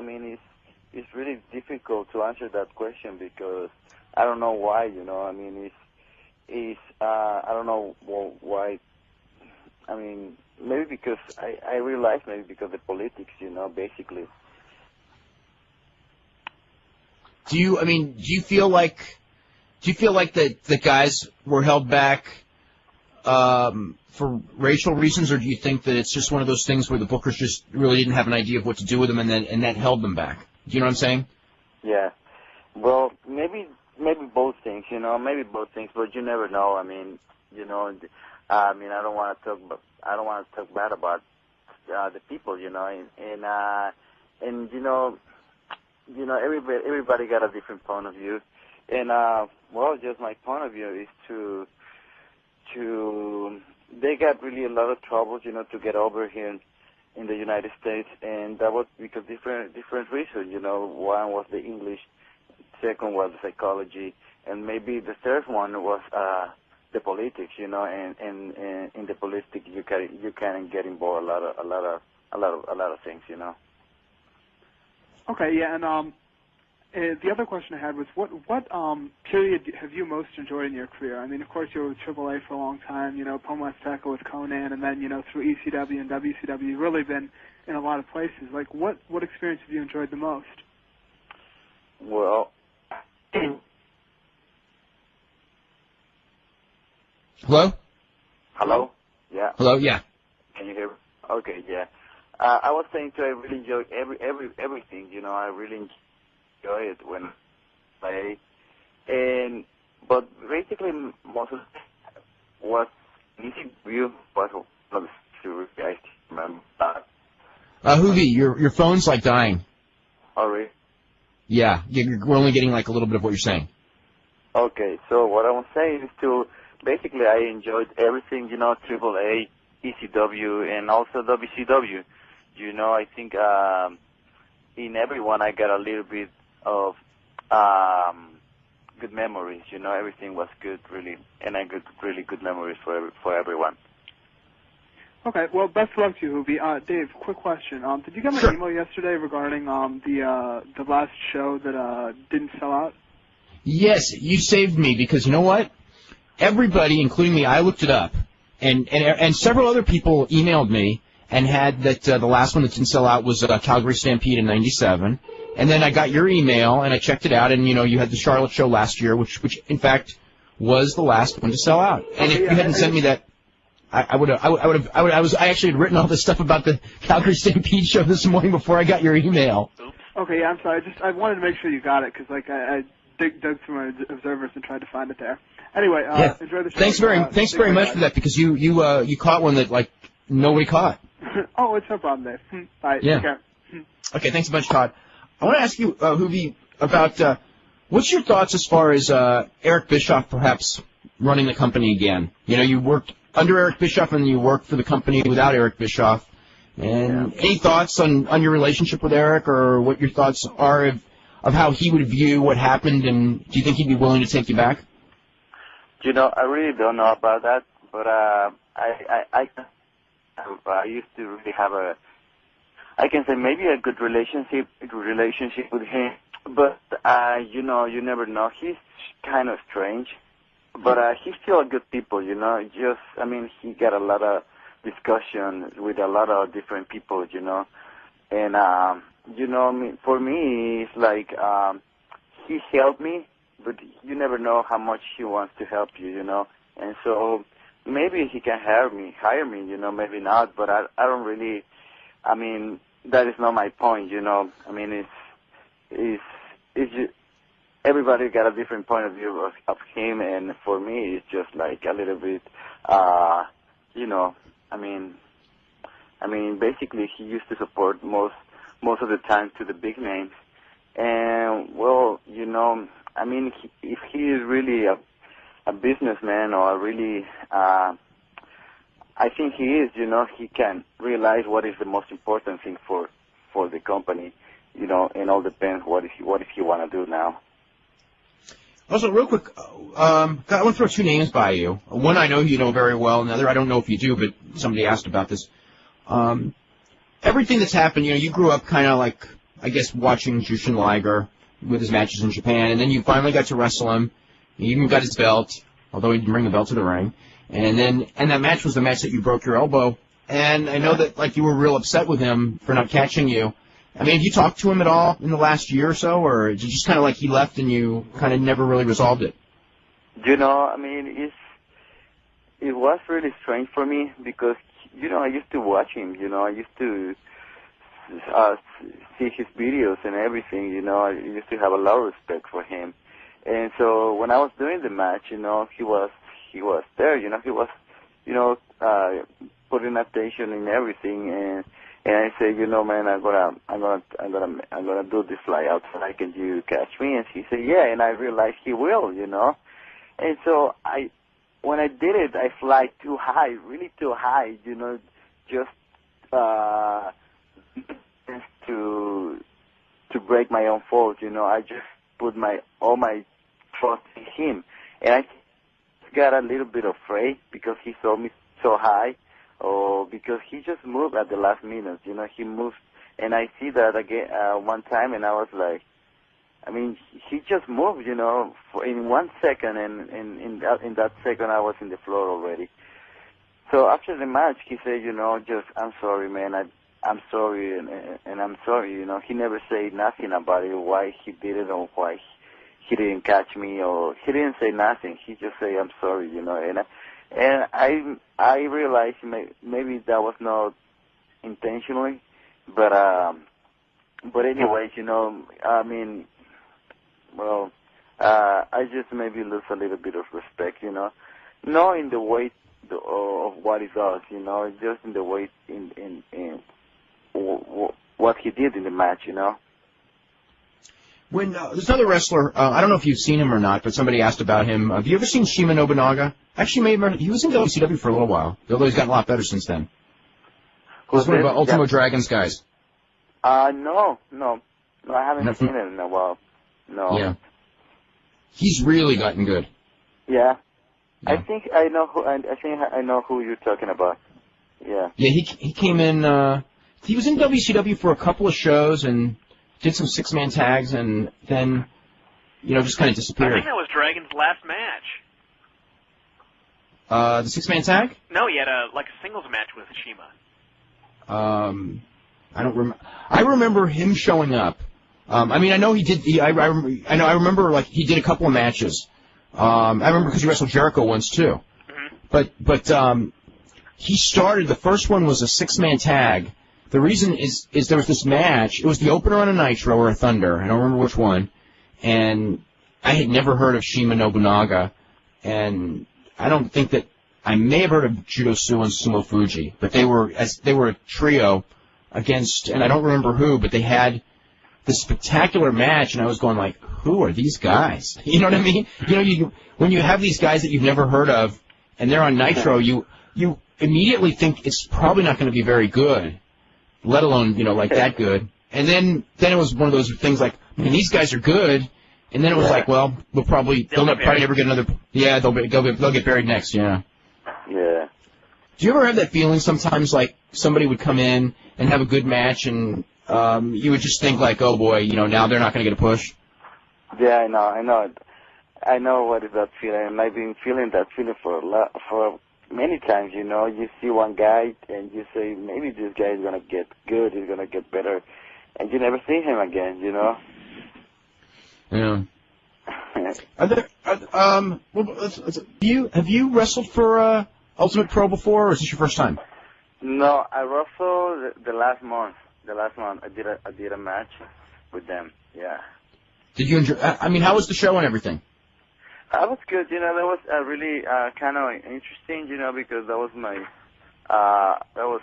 It's really difficult to answer that question because I don't know why, I don't know why. Maybe because I realize maybe because of the politics, basically. Do you feel like the guys were held back for racial reasons, or do you think that it's just one of those things where the bookers just really didn't have an idea of what to do with them, and that held them back? Do you know what I'm saying? Yeah. Well, maybe both things, maybe both things, but you never know. I don't want to talk bad about the people, and you know, everybody got a different point of view, and well, just my point of view is to they got really a lot of troubles, you know, to get over here in the United States, and that was because different reasons, you know. One was the English, second was the psychology, and maybe the third one was the politics, you know. And in the politics, you can get involved a lot of things, you know. Okay, yeah, and the other question I had was, what period have you most enjoyed in your career? I mean, of course, you were with AAA for a long time, you know, Puma Azteca with Conan, and then, you know, through ECW and WCW, you've really been in a lot of places. Like, what experience have you enjoyed the most? Well, Hello? Hello? Yeah. Hello? Yeah. Can you hear me? Okay, yeah. I was saying I really enjoy everything, you know. I really enjoy it when I play. But basically, most of it was easy view, but I remember that. Hoovy, your phone's like dying. Oh, really? Yeah, we're only getting like a little bit of what you're saying. Okay, so what I was saying is basically I enjoyed everything, you know, AAA, ECW, and also WCW. You know, I think in everyone I got a little bit of good memories. You know, everything was good, really, and I got really good memories for everyone. Okay, well, best of luck to you, Hoovy. Dave, quick question. Did you get my email yesterday regarding the last show that didn't sell out? Yes, you saved me because you know what? Everybody, including me, I looked it up, and several other people emailed me and had that the last one that didn't sell out was Calgary Stampede in '97. And then I got your email and I checked it out, and you know you had the Charlotte show last year, which in fact was the last one to sell out. And if you hadn't sent me that, I actually had written all this stuff about the Calgary Stampede show this morning before I got your email. Okay, yeah, I'm sorry. I wanted to make sure you got it because like I dug through my observers and tried to find it there. Anyway, enjoy the show. Thanks very much for that because you caught one that like nobody caught. Oh, it's no problem, Dave. Bye. Yeah. Take care. Okay, thanks a bunch, Todd. I want to ask you, Hoovy, about what's your thoughts as far as Eric Bischoff perhaps running the company again? You know, you worked under Eric Bischoff and you worked for the company without Eric Bischoff. And any thoughts on your relationship with Eric, or what your thoughts are of how he would view what happened, and do you think he'd be willing to take you back? You know, I really don't know about that, but I used to really have I can say maybe a good relationship with him, but you know, you never know. He's kind of strange, but he's still a good people, you know. Just, I mean, he got a lot of discussion with a lot of different people, you know, and you know, for me, it's like he helped me, but you never know how much he wants to help you, you know, and so maybe he can hire me, you know, maybe not, but I don't really, I mean, that is not my point, you know. I mean, it's just, everybody got a different point of view of him, and for me, it's just like a little bit, you know, I mean, basically, he used to support most of the time to the big names, and well, you know, I mean, if he is really a businessman or really, I think he is, you know, he can realize what is the most important thing for the company, you know, and all depends what if he want to do now. Also, real quick, I want to throw two names by you. One I know you know very well, another I don't know if you do, but somebody asked about this. Everything that's happened, you know, you grew up kind of like, I guess, watching Jushin Liger with his matches in Japan, and then you finally got to wrestle him. You even got his belt, although he didn't bring the belt to the ring. And that match was the match that you broke your elbow. And I know that, like, you were real upset with him for not catching you. I mean, have you talked to him at all in the last year or so, or is it just kind of like he left and you kind of never really resolved it? You know, I mean, it was really strange for me because, you know, I used to watch him, you know, I used to see his videos and everything, you know, I used to have a lot of respect for him. And so when I was doing the match, you know, he was there, you know, he was, you know, putting attention in everything, And I say, you know, man, I'm gonna do this fly out tonight. Can you catch me? And he said, yeah. And I realized he will, you know. And so when I did it, I fly too high, really too high, you know, just to break my own fault, you know. I just put all my trust in him, and I got a little bit afraid because he saw me so high, or because he just moved at the last minute, you know. He moved, and I see that again one time, and I was like, I mean, he just moved, you know, in 1 second, and in that second I was in the floor already. So after the match, he said, you know, just, I'm sorry, man, I'm sorry, and I'm sorry, you know. He never said nothing about it, why he did it, or why he didn't catch me, or he didn't say nothing. He just said, I'm sorry, you know. And I realized maybe that was not intentionally, but anyways, you know, I mean, well, I just maybe lose a little bit of respect, you know, not in the way of what he does, you know, just in the way in what he did in the match, you know. When there's another wrestler, I don't know if you've seen him or not, but somebody asked about him. Have you ever seen Shima Nobunaga? Actually, he was in WCW for a little while, although he's gotten a lot better since then. He's one of the Ultimo Dragons guys. No, I haven't seen him in a while. No. Yeah. He's really gotten good. Yeah. Yeah. I think I know who you're talking about. Yeah. Yeah, he came in. He was in WCW for a couple of shows and did some 6-man tags, and then, you know, just kind of disappeared. I think that was Dragon's last match. The 6-man tag? No, he had a singles match with Shima. I don't remember. I remember him showing up. I mean, I know he did. I remember like he did a couple of matches. I remember because he wrestled Jericho once too. Mm-hmm. But he started. The first one was a 6-man tag. The reason is there was this match. It was the opener on a Nitro or a Thunder. I don't remember which one. And I had never heard of Shima Nobunaga, and I don't think that I may have heard of Judo Su and Sumo Fuji, but they were a trio against, and I don't remember who, but they had this spectacular match, and I was going like, who are these guys? You know what I mean? You know, when you have these guys that you've never heard of, and they're on Nitro, you immediately think it's probably not going to be very good, let alone, you know, like that good. And then it was one of those things like, man, these guys are good. And then it was like, well, they'll probably never get another. Yeah, they'll get buried next. Yeah. Yeah. Do you ever have that feeling sometimes, like somebody would come in and have a good match, and you would just think like, oh boy, you know, now they're not going to get a push? Yeah, I know what is that feeling, and I've been feeling that feeling for many times. You know, you see one guy and you say, maybe this guy is going to get good, he's going to get better, and you never see him again. You know. Yeah. Have you wrestled for Ultimate Pro before, or is this your first time? No, I wrestled the last month. I did a match with them. Yeah. Did you enjoy? I mean, how was the show and everything? That was good. You know, that was really kind of interesting. You know, because that was my that was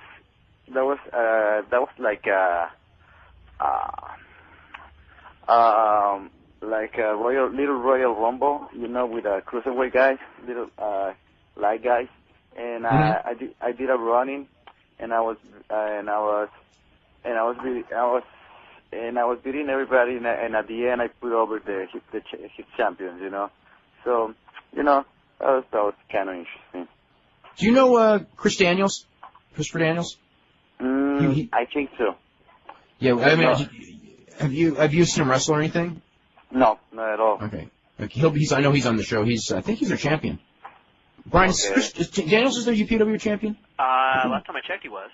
like a little Royal Rumble, you know, with cruiserweight guys, little light guys, and I did a running, and I was beating everybody, and at the end I put over his champions, you know. So, you know, that was kind of interesting. Do you know Christopher Daniels? I think so. Yeah, I mean, have you seen him wrestle or anything? No, not at all. Okay. I know he's on the show. I think he's their champion. Brian, okay. Daniels is their UPW champion? Last time I checked, he was.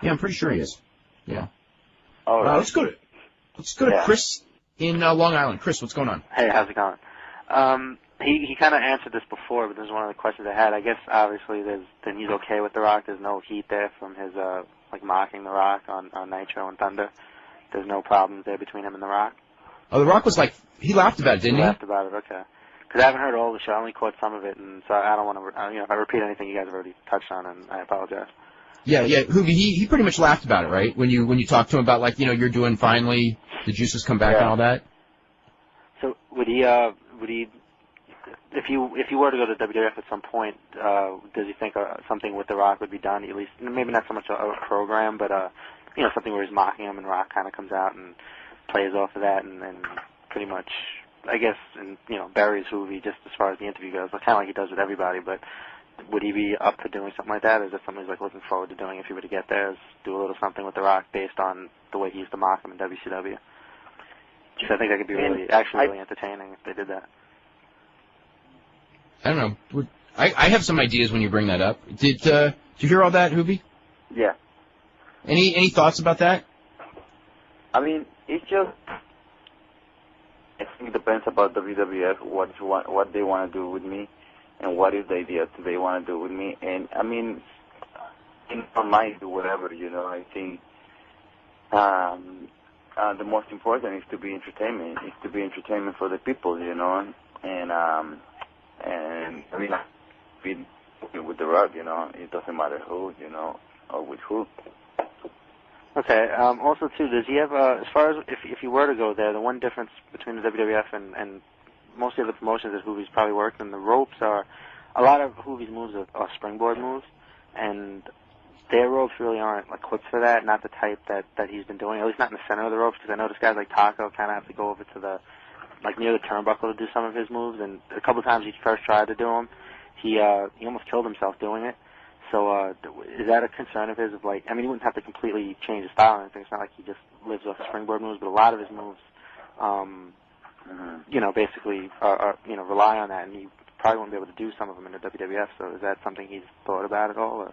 Yeah, I'm pretty sure he is. Yeah. All right. Let's go to Chris in Long Island. Chris, what's going on? Hey, how's it going? He kind of answered this before, but this is one of the questions I had. I guess obviously then he's okay with The Rock. There's no heat there from his mocking The Rock on Nitro and Thunder. There's no problems there between him and The Rock. Oh, The Rock was like, he laughed about it, didn't he? He laughed about it, okay. Because I haven't heard all the show. I only caught some of it, and so I don't want to, if I repeat anything you guys have already touched on, and I apologize. Yeah. Hoovy, he pretty much laughed about it, right? When you talked to him about, like, you're doing finally, the juices come back and all that? So would he, if you were to go to WWF at some point, does he think something with The Rock would be done, at least, maybe not so much a program, but, something where he's mocking him and Rock kind of comes out and plays off of that and pretty much, I guess, and, buries Hoovy just as far as the interview goes, kind of like he does with everybody, but would he be up for doing something like that? Or is that something he's like looking forward to doing if he were to get there? Is do a little something with The Rock based on the way he used to mock him in WCW? So I think that could be really entertaining if they did that. I don't know. I have some ideas when you bring that up. Did you hear all that, Hoovy? Yeah. Any thoughts about that? I mean, it's just, I think it depends about WWF, what they want to do with me, and what is the idea they want to do with me. And, I mean, in my mind, do whatever, I think the most important is to be entertainment for the people, and I mean, be with The Rock, it doesn't matter who, or with who. Okay. Also, too, does he have, as far as if you were to go there, the one difference between the WWF and most of the promotions that Hoovy's probably worked in, the ropes are, a lot of Hoovy's moves are springboard moves, and their ropes really aren't equipped for that, not the type that he's been doing, at least not in the center of the ropes, because I noticed guys like Taco kind of have to go over to the, near the turnbuckle to do some of his moves, and a couple times he first tried to do them, he almost killed himself doing it. So is that a concern of his? He wouldn't have to completely change his style or anything. It's not like he just lives off springboard moves, but a lot of his moves, basically rely on that, and he probably won't be able to do some of them in the WWF. So is that something he's thought about at all, or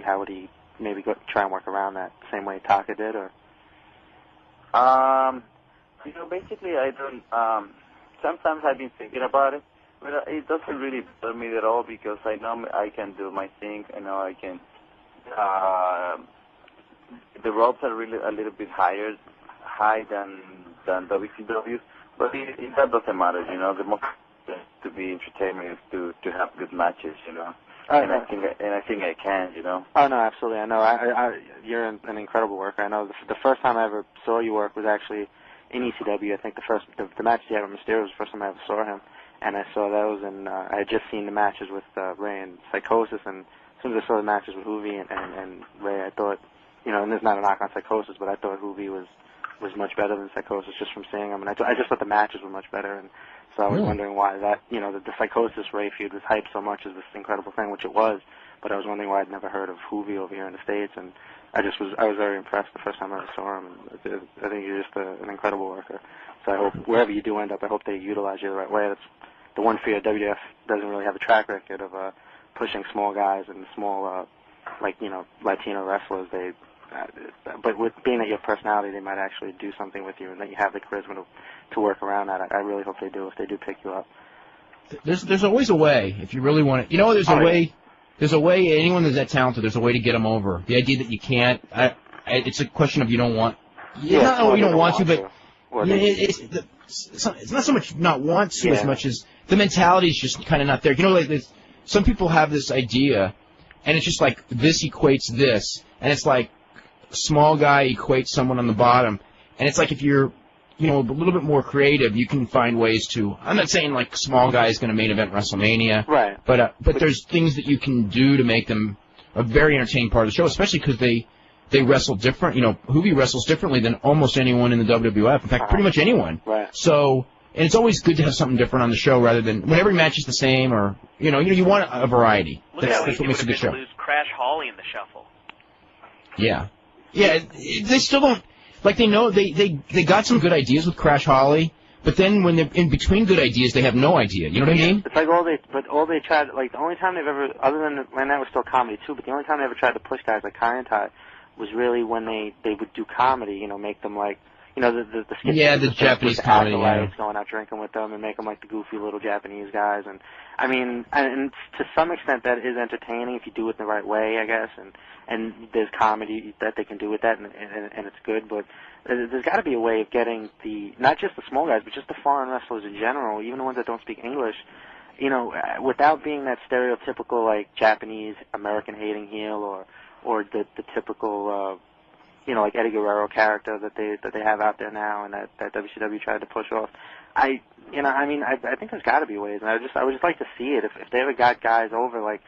how would he maybe try and work around that the same way Taka did, or? Basically, I don't. Sometimes I've been thinking about it. But it doesn't really bother me at all because I know I can do my thing. I know I can. The ropes are really a little bit high than WCW, but that doesn't matter. The most to be entertainment is to have good matches. And I think I can. Oh no, absolutely. I know. You're an incredible worker. I know the first time I ever saw you work was actually in ECW. I think the match you had with Mysterio was the first time I ever saw him. And I saw those, and I had just seen the matches with Ray and Psychosis, and as soon as I saw the matches with Hoovy and Ray, I thought, and there's not a knock on Psychosis, but I thought Hoovy was much better than Psychosis just from seeing him, and I just thought the matches were much better, and so I was wondering why that, the Psychosis Ray feud was hyped so much as this incredible thing, which it was, but I was wondering why I'd never heard of Hoovy over here in the States, and I was very impressed the first time I ever saw him, and I think you're just an incredible worker. So I hope, wherever you do end up, I hope they utilize you the right way. That's the one fear WWF doesn't really have a track record of pushing small guys and small, Latino wrestlers. But with being that your personality, they might actually do something with you, and that you have the charisma to work around that. I really hope they do if they do pick you up. There's always a way if you really want it. There's a way. There's a way. Anyone that's that talented, there's a way to get them over. The idea that you can't, it's a question of you don't want. You don't want to, but it's not so much not want to as much as the mentality is just kind of not there. Some people have this idea, and it's just like this equates this, and it's like small guy equates someone on the bottom, and it's like if you're a little bit more creative, you can find ways to. I'm not saying like small guy is going to main event WrestleMania, right? But there's things that you can do to make them a very entertaining part of the show, especially because they wrestle different. Hoovy wrestles differently than almost anyone in the WWF. In fact, pretty much anyone. Right. So, and it's always good to have something different on the show rather than when every match is the same, or you want a variety. That's what makes a good show. Lose Crash Holly in the shuffle. Yeah. They still don't. Like they know they got some good ideas with Crash Holly, but then when they're in between good ideas, they have no idea. You know what I mean? It's like all they tried, the only time they've ever, other than when that was still comedy too, but the only time they ever tried to push guys like Kai and Tai was really when they would do comedy, make them like, the skits. Yeah, the Japanese comedy, going out drinking with them and make them like the goofy little Japanese guys. And I mean, and to some extent that is entertaining if you do it in the right way, I guess. And there's comedy that they can do with that, and it's good. But there's got to be a way of getting not just the small guys, but just the foreign wrestlers in general, even the ones that don't speak English, without being that stereotypical like Japanese American hating heel or the typical like Eddie Guerrero character that they have out there now, and that WCW tried to push off. I think there's got to be ways, and I would just like to see it. If they ever got guys over, like,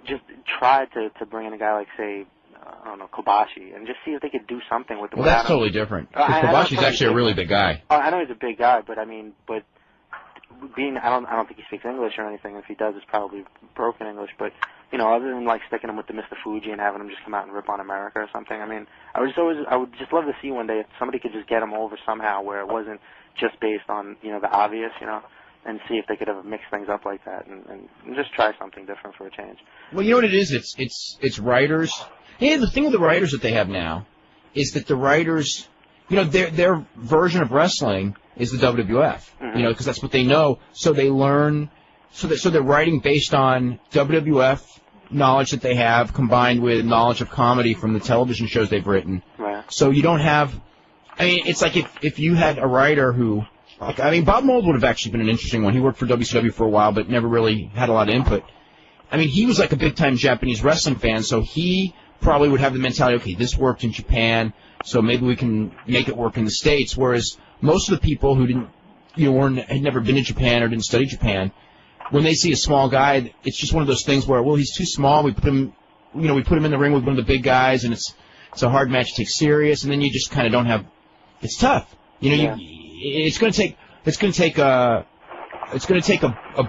just try to bring in a guy like, say, I don't know, Kobashi, and just see if they could do something with the. Well, that's totally different. Kobashi's actually a really big guy. I know he's a big guy, but being, I don't think he speaks English or anything. If he does, it's probably broken English. But other than like sticking him with the Mr. Fuji and having him just come out and rip on America or something, I would just love to see one day if somebody could just get him over somehow, where it wasn't just based on the obvious, and see if they could ever mix things up like that and just try something different for a change. Well, you know what it is? It's writers. Hey, the thing with the writers that they have now is that the writers, their version of wrestling is the WWF, because that's what they know. So they learn, so they're writing based on WWF knowledge that they have combined with knowledge of comedy from the television shows they've written. Right. So you don't have, it's like if you had a writer who, Bob Mould would have actually been an interesting one. He worked for WCW for a while, but never really had a lot of input. He was like a big-time Japanese wrestling fan, so he probably would have the mentality, okay, this worked in Japan, so maybe we can make it work in the States, whereas most of the people who didn't, had never been to Japan or didn't study Japan, when they see a small guy, it's just one of those things where, well, he's too small, we put him in the ring with one of the big guys, and it's a hard match to take serious, and then you just kind of don't have, it's tough. It's going to take a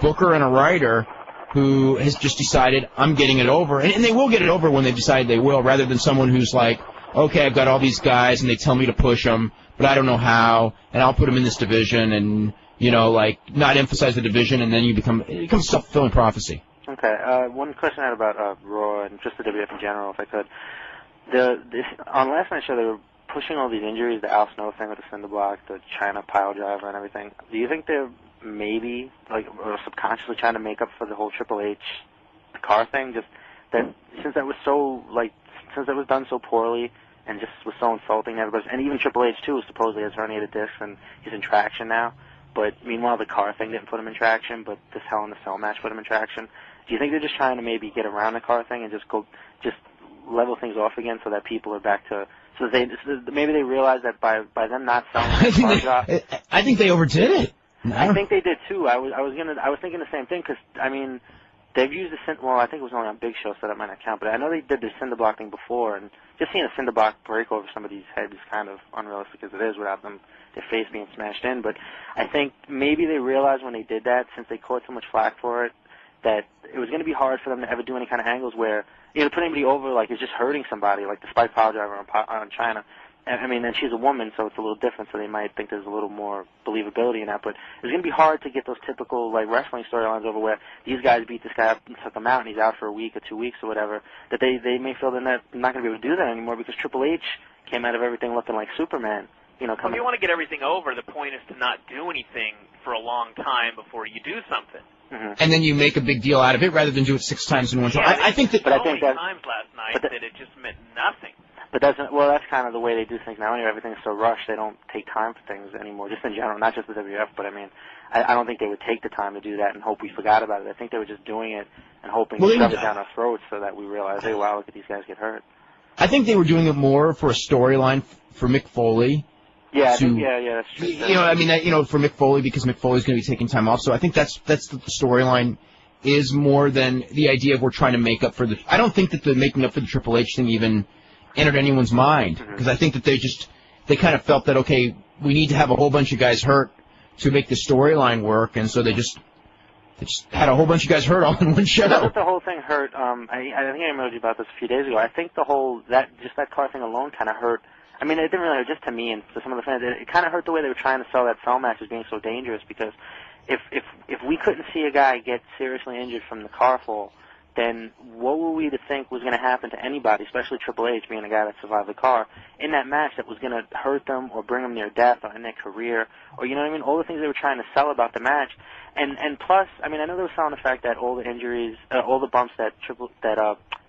booker and a writer who has just decided, I'm getting it over, and they will get it over when they decide they will, rather than someone who's like, okay, I've got all these guys, and they tell me to push them, but I don't know how, and I'll put them in this division, and, not emphasize the division, and then it becomes a self-fulfilling prophecy. Okay, one question I had about Raw, and just the WWF in general, if I could. On last night's show, they were pushing all these injuries, the Al Snow thing with the cinder block, the China pile driver and everything. Do you think they're maybe, or subconsciously trying to make up for the whole Triple H car thing? Just that since that was done so poorly and just was so insulting to everybody, and even Triple H too supposedly has herniated discs and he's in traction now. But meanwhile, the car thing didn't put him in traction, but this Hell in a Cell match put him in traction. Do you think they're just trying to maybe get around the car thing and just level things off again so that people are back to? So maybe they realize that by them not selling I think they overdid it. I think they did too. I was thinking the same thing because they've used I think it was only on Big Show, so that might not count. But I know they did the cinder block thing before, and just seeing a cinder block break over somebody's head is kind of unrealistic as it is without their face being smashed in. But I think maybe they realized when they did that, since they caught so much flack for it, that it was going to be hard for them to ever do any kind of angles where to put anybody over like is just hurting somebody, like the Spike Pile Driver on China. And she's a woman, so it's a little different, so they might think there's a little more believability in that. But it's going to be hard to get those typical wrestling storylines over where these guys beat this guy up and took him out, and he's out for a week or 2 weeks or whatever, that they may feel they're not going to be able to do that anymore because Triple H came out of everything looking like Superman. If you want to get everything over, the point is to not do anything for a long time before you do something. Mm-hmm. And then you make a big deal out of it rather than do it 6 times in one show. Yeah, I think that. But I think so many times last night that it just meant nothing. But that's kind of the way they do things now. Anyway, everything's so rushed; they don't take time for things anymore. Just in general, not just the WWF, but I don't think they would take the time to do that and hope we forgot about it. I think they were just doing it and hoping to shove it down our throats so that we realize, hey, wow, look at these guys get hurt. I think they were doing it more for a storyline for Mick Foley. Yeah, that's true. For Mick Foley, because Mick Foley's going to be taking time off. So I think that's the storyline is more than the idea of we're trying to make up for the. I don't think that the making up for the Triple H thing even entered anyone's mind, because I think that they kind of felt that, okay, we need to have a whole bunch of guys hurt to make the storyline work, and so they just had a whole bunch of guys hurt all in one show. Not that the whole thing hurt. I think I emailed you about this a few days ago. I think that car thing alone kind of hurt. It didn't really hurt just to me and to some of the fans. It kind of hurt the way they were trying to sell that cell match as being so dangerous, because if we couldn't see a guy get seriously injured from the car fall, then what were we to think was going to happen to anybody, especially Triple H being a guy that survived the car, in that match that was going to hurt them or bring them near death or in their career, or, all the things they were trying to sell about the match. And plus, I know they were selling the fact that all the injuries, all the bumps that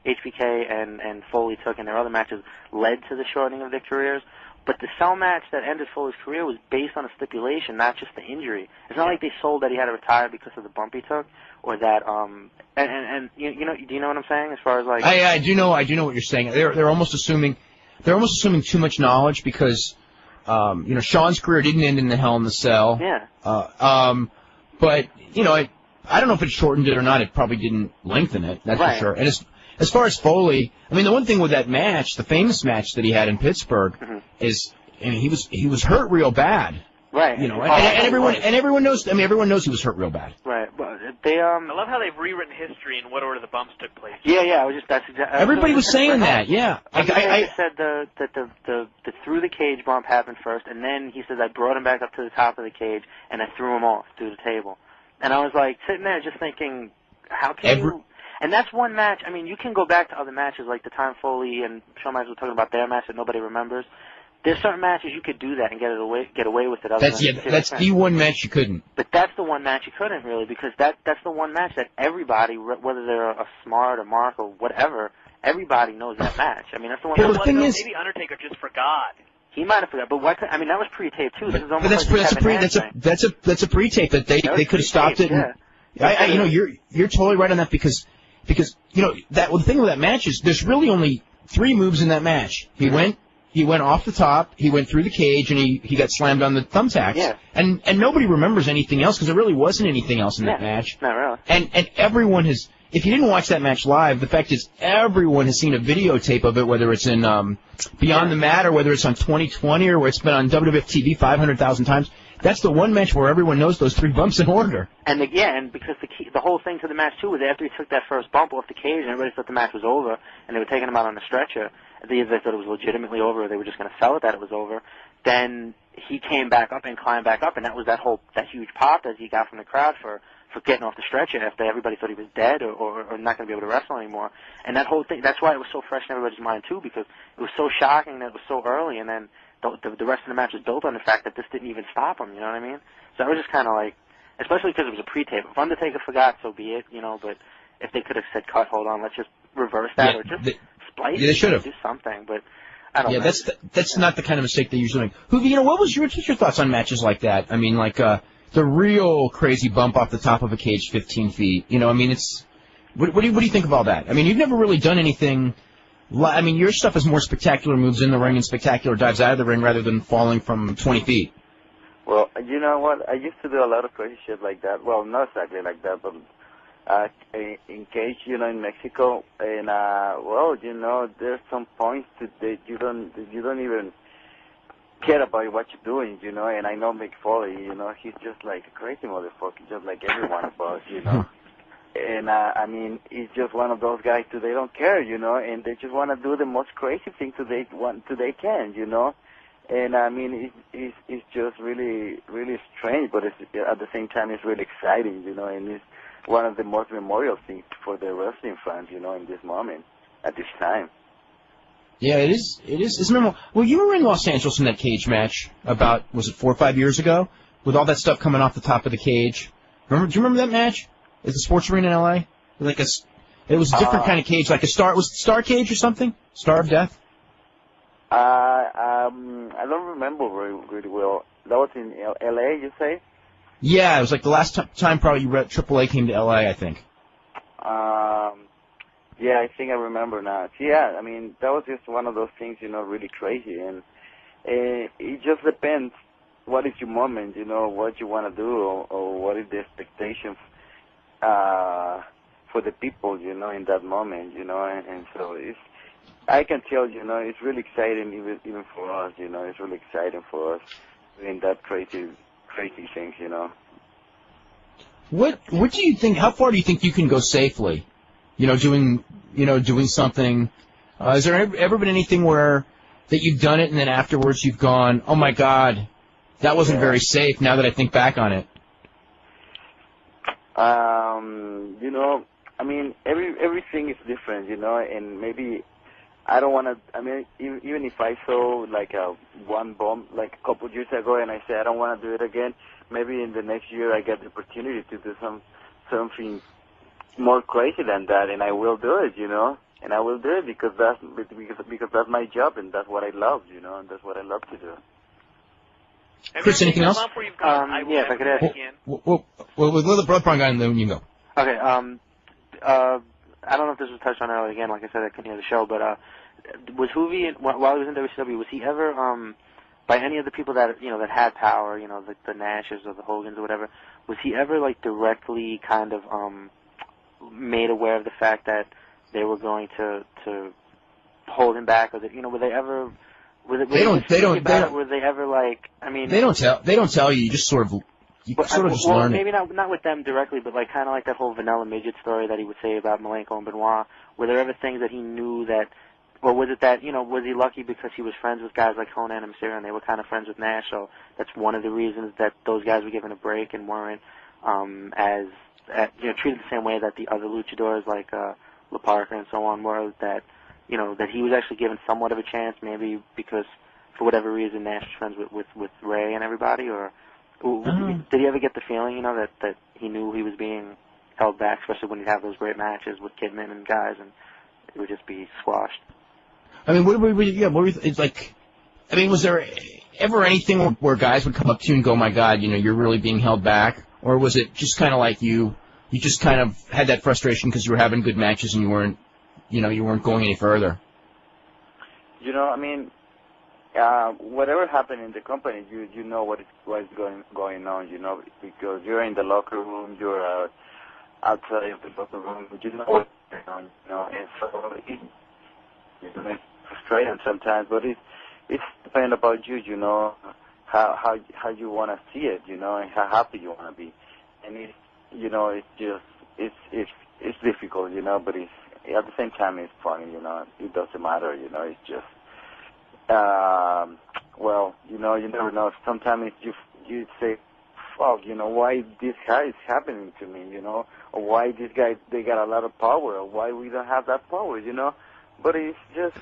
HBK and Foley took in their other matches led to the shortening of their careers. But the cell match that ended Foley's career was based on a stipulation, not just the injury. It's not like they sold that he had to retire because of the bump he took, or that and you know, do you know what I'm saying? As far as like, I do know what you're saying. They're almost assuming too much knowledge because you know, Sean's career didn't end in the Hell in the Cell. Yeah. But you know, I don't know if it shortened it or not. It probably didn't lengthen it. That's right. for sure. And as far as Foley, I mean, the one thing with that match, the famous match that he had in Pittsburgh, is, I mean, he was hurt real bad. Right. You know, and everyone knows. I mean, everyone knows he was hurt real bad. Right. But they I love how they've rewritten history in what order the bumps took place. Yeah. I was just that's exactly. Everybody was saying that. Yeah. I said that the through the cage bump happened first, and then he says I brought him back up to the top of the cage and I threw him off through the table, and I was like sitting there just thinking, how can you? And that's one match. I mean, you can go back to other matches like the time Foley and Shawn Michaels were talking about their match that nobody remembers. There's certain matches you could do that and get away with it. That's the one match you couldn't. But that's the one match you couldn't really, because that's the one match that everybody, whether they're a Smart or Mark or whatever, everybody knows that match. I mean, that's the one. Well, the thing is, maybe Undertaker just forgot. He might have forgot, but why? I mean, that was pre-tape too. This is but almost that's a pre-tape that they could have stopped it. Yeah. And, you know, you're totally right on that because you know the thing with that match is there's really only 3 moves in that match. He went off the top, he went through the cage, and he got slammed on the thumbtacks. Yeah. And nobody remembers anything else because there really wasn't anything else in that match. Not really. And everyone has. If you didn't watch that match live, the fact is everyone has seen a videotape of it, whether it's in Beyond the Mat or whether it's on 2020 or where it's been on WWF TV 500,000 times. That's the one match where everyone knows those 3 bumps in order. And because the whole thing to the match too was after he took that first bump off the cage and everybody thought the match was over and they were taking him out on a stretcher. They thought it was legitimately over, or they were just going to sell it that it was over. Then he came back up and climbed back up, and that was that huge pop that he got from the crowd for getting off the stretcher after everybody thought he was dead or not going to be able to wrestle anymore. And that whole thing, that's why it was so fresh in everybody's mind too, because it was so shocking that it was so early, and then the rest of the match was built on the fact that this didn't even stop him. You know what I mean? So I was just kind of like, especially because it was a pre-tape. If Undertaker forgot, so be it. You know, but if they could have said, "Cut, hold on, let's just reverse that," or just splice they should have do something. But I don't know. Yeah, that's not the kind of mistake they usually make. What was your thoughts on matches like that? I mean, like the real crazy bump off the top of a cage 15 feet. You know, I mean, it's what do you think of all that? I mean, you've never really done anything. I mean, your stuff is more spectacular moves in the ring and spectacular dives out of the ring rather than falling from 20 feet. Well, you know what? I used to do a lot of crazy shit like that. Well, not exactly like that, but in cage, you know, in Mexico, and well, you know, there's some points that you don't even care about what you're doing, you know. And I know Mick Foley, you know, he's just like a crazy motherfucker, just like everyone of us, you know. And I mean, he's just one of those guys who they don't care, you know, and they just want to do the most crazy things they can, you know. And I mean, it's just really, really strange, but at the same time, it's really exciting, you know, and it's one of the most memorable things for the wrestling fans, you know, in this moment, at this time. Yeah, it is. It's memorable. Well, you were in Los Angeles in that cage match about, was it 4 or 5 years ago, with all that stuff coming off the top of the cage. Do you remember that match? At the sports arena in L.A.? It was a different kind of cage, like was it Star Cage or something? Star of Death? I don't remember really well. That was in L.A., you say? Yeah, it was like the last time probably AAA came to L.A., I think. Yeah, I think I remember now. Yeah, I mean, that was just one of those things, you know, really crazy. And it just depends what is your moment, you know, what you want to do or what is the expectation for the people, you know, in that moment, you know. And so I can tell, you know, it's really exciting even for us, you know. It's really exciting for us doing that crazy things, you know. What do you think? How far do you think you can go safely? You know, doing something. Has there ever been anything where that you've done it and then afterwards you've gone, oh my God, that wasn't very safe. Now that I think back on it. You know, I mean, everything is different, you know, and maybe I don't want to. I mean, even if I saw like one bomb like a couple years ago, and I say I don't want to do it again, maybe in the next year I get the opportunity to do something more crazy than that, and I will do it, you know. and I will do it because that's my job and that's what I love, you know, and that's what I love to do. Chris, anything else? Where you've gone? I will yeah, if I could ask. Well, let the Blood Prong guy and then you can go. Okay. I don't know if this was touched on earlier. Again, like I said, I couldn't hear the show, but was Hoovy, while he was in WCW, was he ever by any of the people that that had power, the Nashes or the Hogans or whatever, was he ever like directly kind of made aware of the fact that they were going to hold him back, or that were they ever? Were they ever like? I mean, they don't tell you. You just sort of just learn maybe it. not with them directly, but like kind of like that whole vanilla midget story that he would say about Malenko and Benoit. Were there ever things that he knew that, or was it that was he lucky because he was friends with guys like Conan and Mysterio and they were kind of friends with Nash? So that's one of the reasons that those guys were given a break and weren't treated the same way that the other luchadors like La Parker and so on were. That that he was actually given somewhat of a chance, maybe because for whatever reason Nash was friends with Ray and everybody, or did he ever get the feeling that he knew he was being held back, especially when he'd have those great matches with Kidman and guys, and it would just be squashed? I mean, it's like, I mean, was there ever anything where guys would come up to you and go, "My God, you're really being held back," or was it just kind of like you just kind of had that frustration because you were having good matches and you weren't going any further? I mean, whatever happened in the company, you know what is going on, because you're in the locker room, you're outside of the locker room, you know what's going on, and so it's frustrating sometimes, but it's dependent about you, how you want to see it, and how happy you want to be, and it's difficult, but it's at the same time it's funny, it doesn't matter, it's just. You never know. Sometimes you say, fuck, why this guy is happening to me, or why this guy, they got a lot of power, or why we don't have that power, But it's just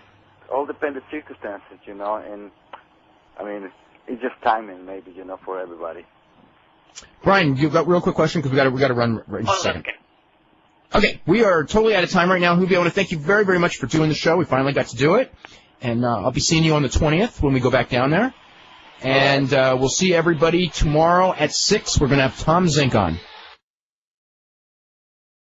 all depends on circumstances, and I mean, it's just timing maybe, for everybody. Brian, you've got a real quick question because we got to run right in a second. Okay, we are totally out of time right now. Hoovy, I want to thank you very, very much for doing the show. We finally got to do it. And I'll be seeing you on the 20th when we go back down there. And we'll see everybody tomorrow at 6. We're going to have Tom Zink on.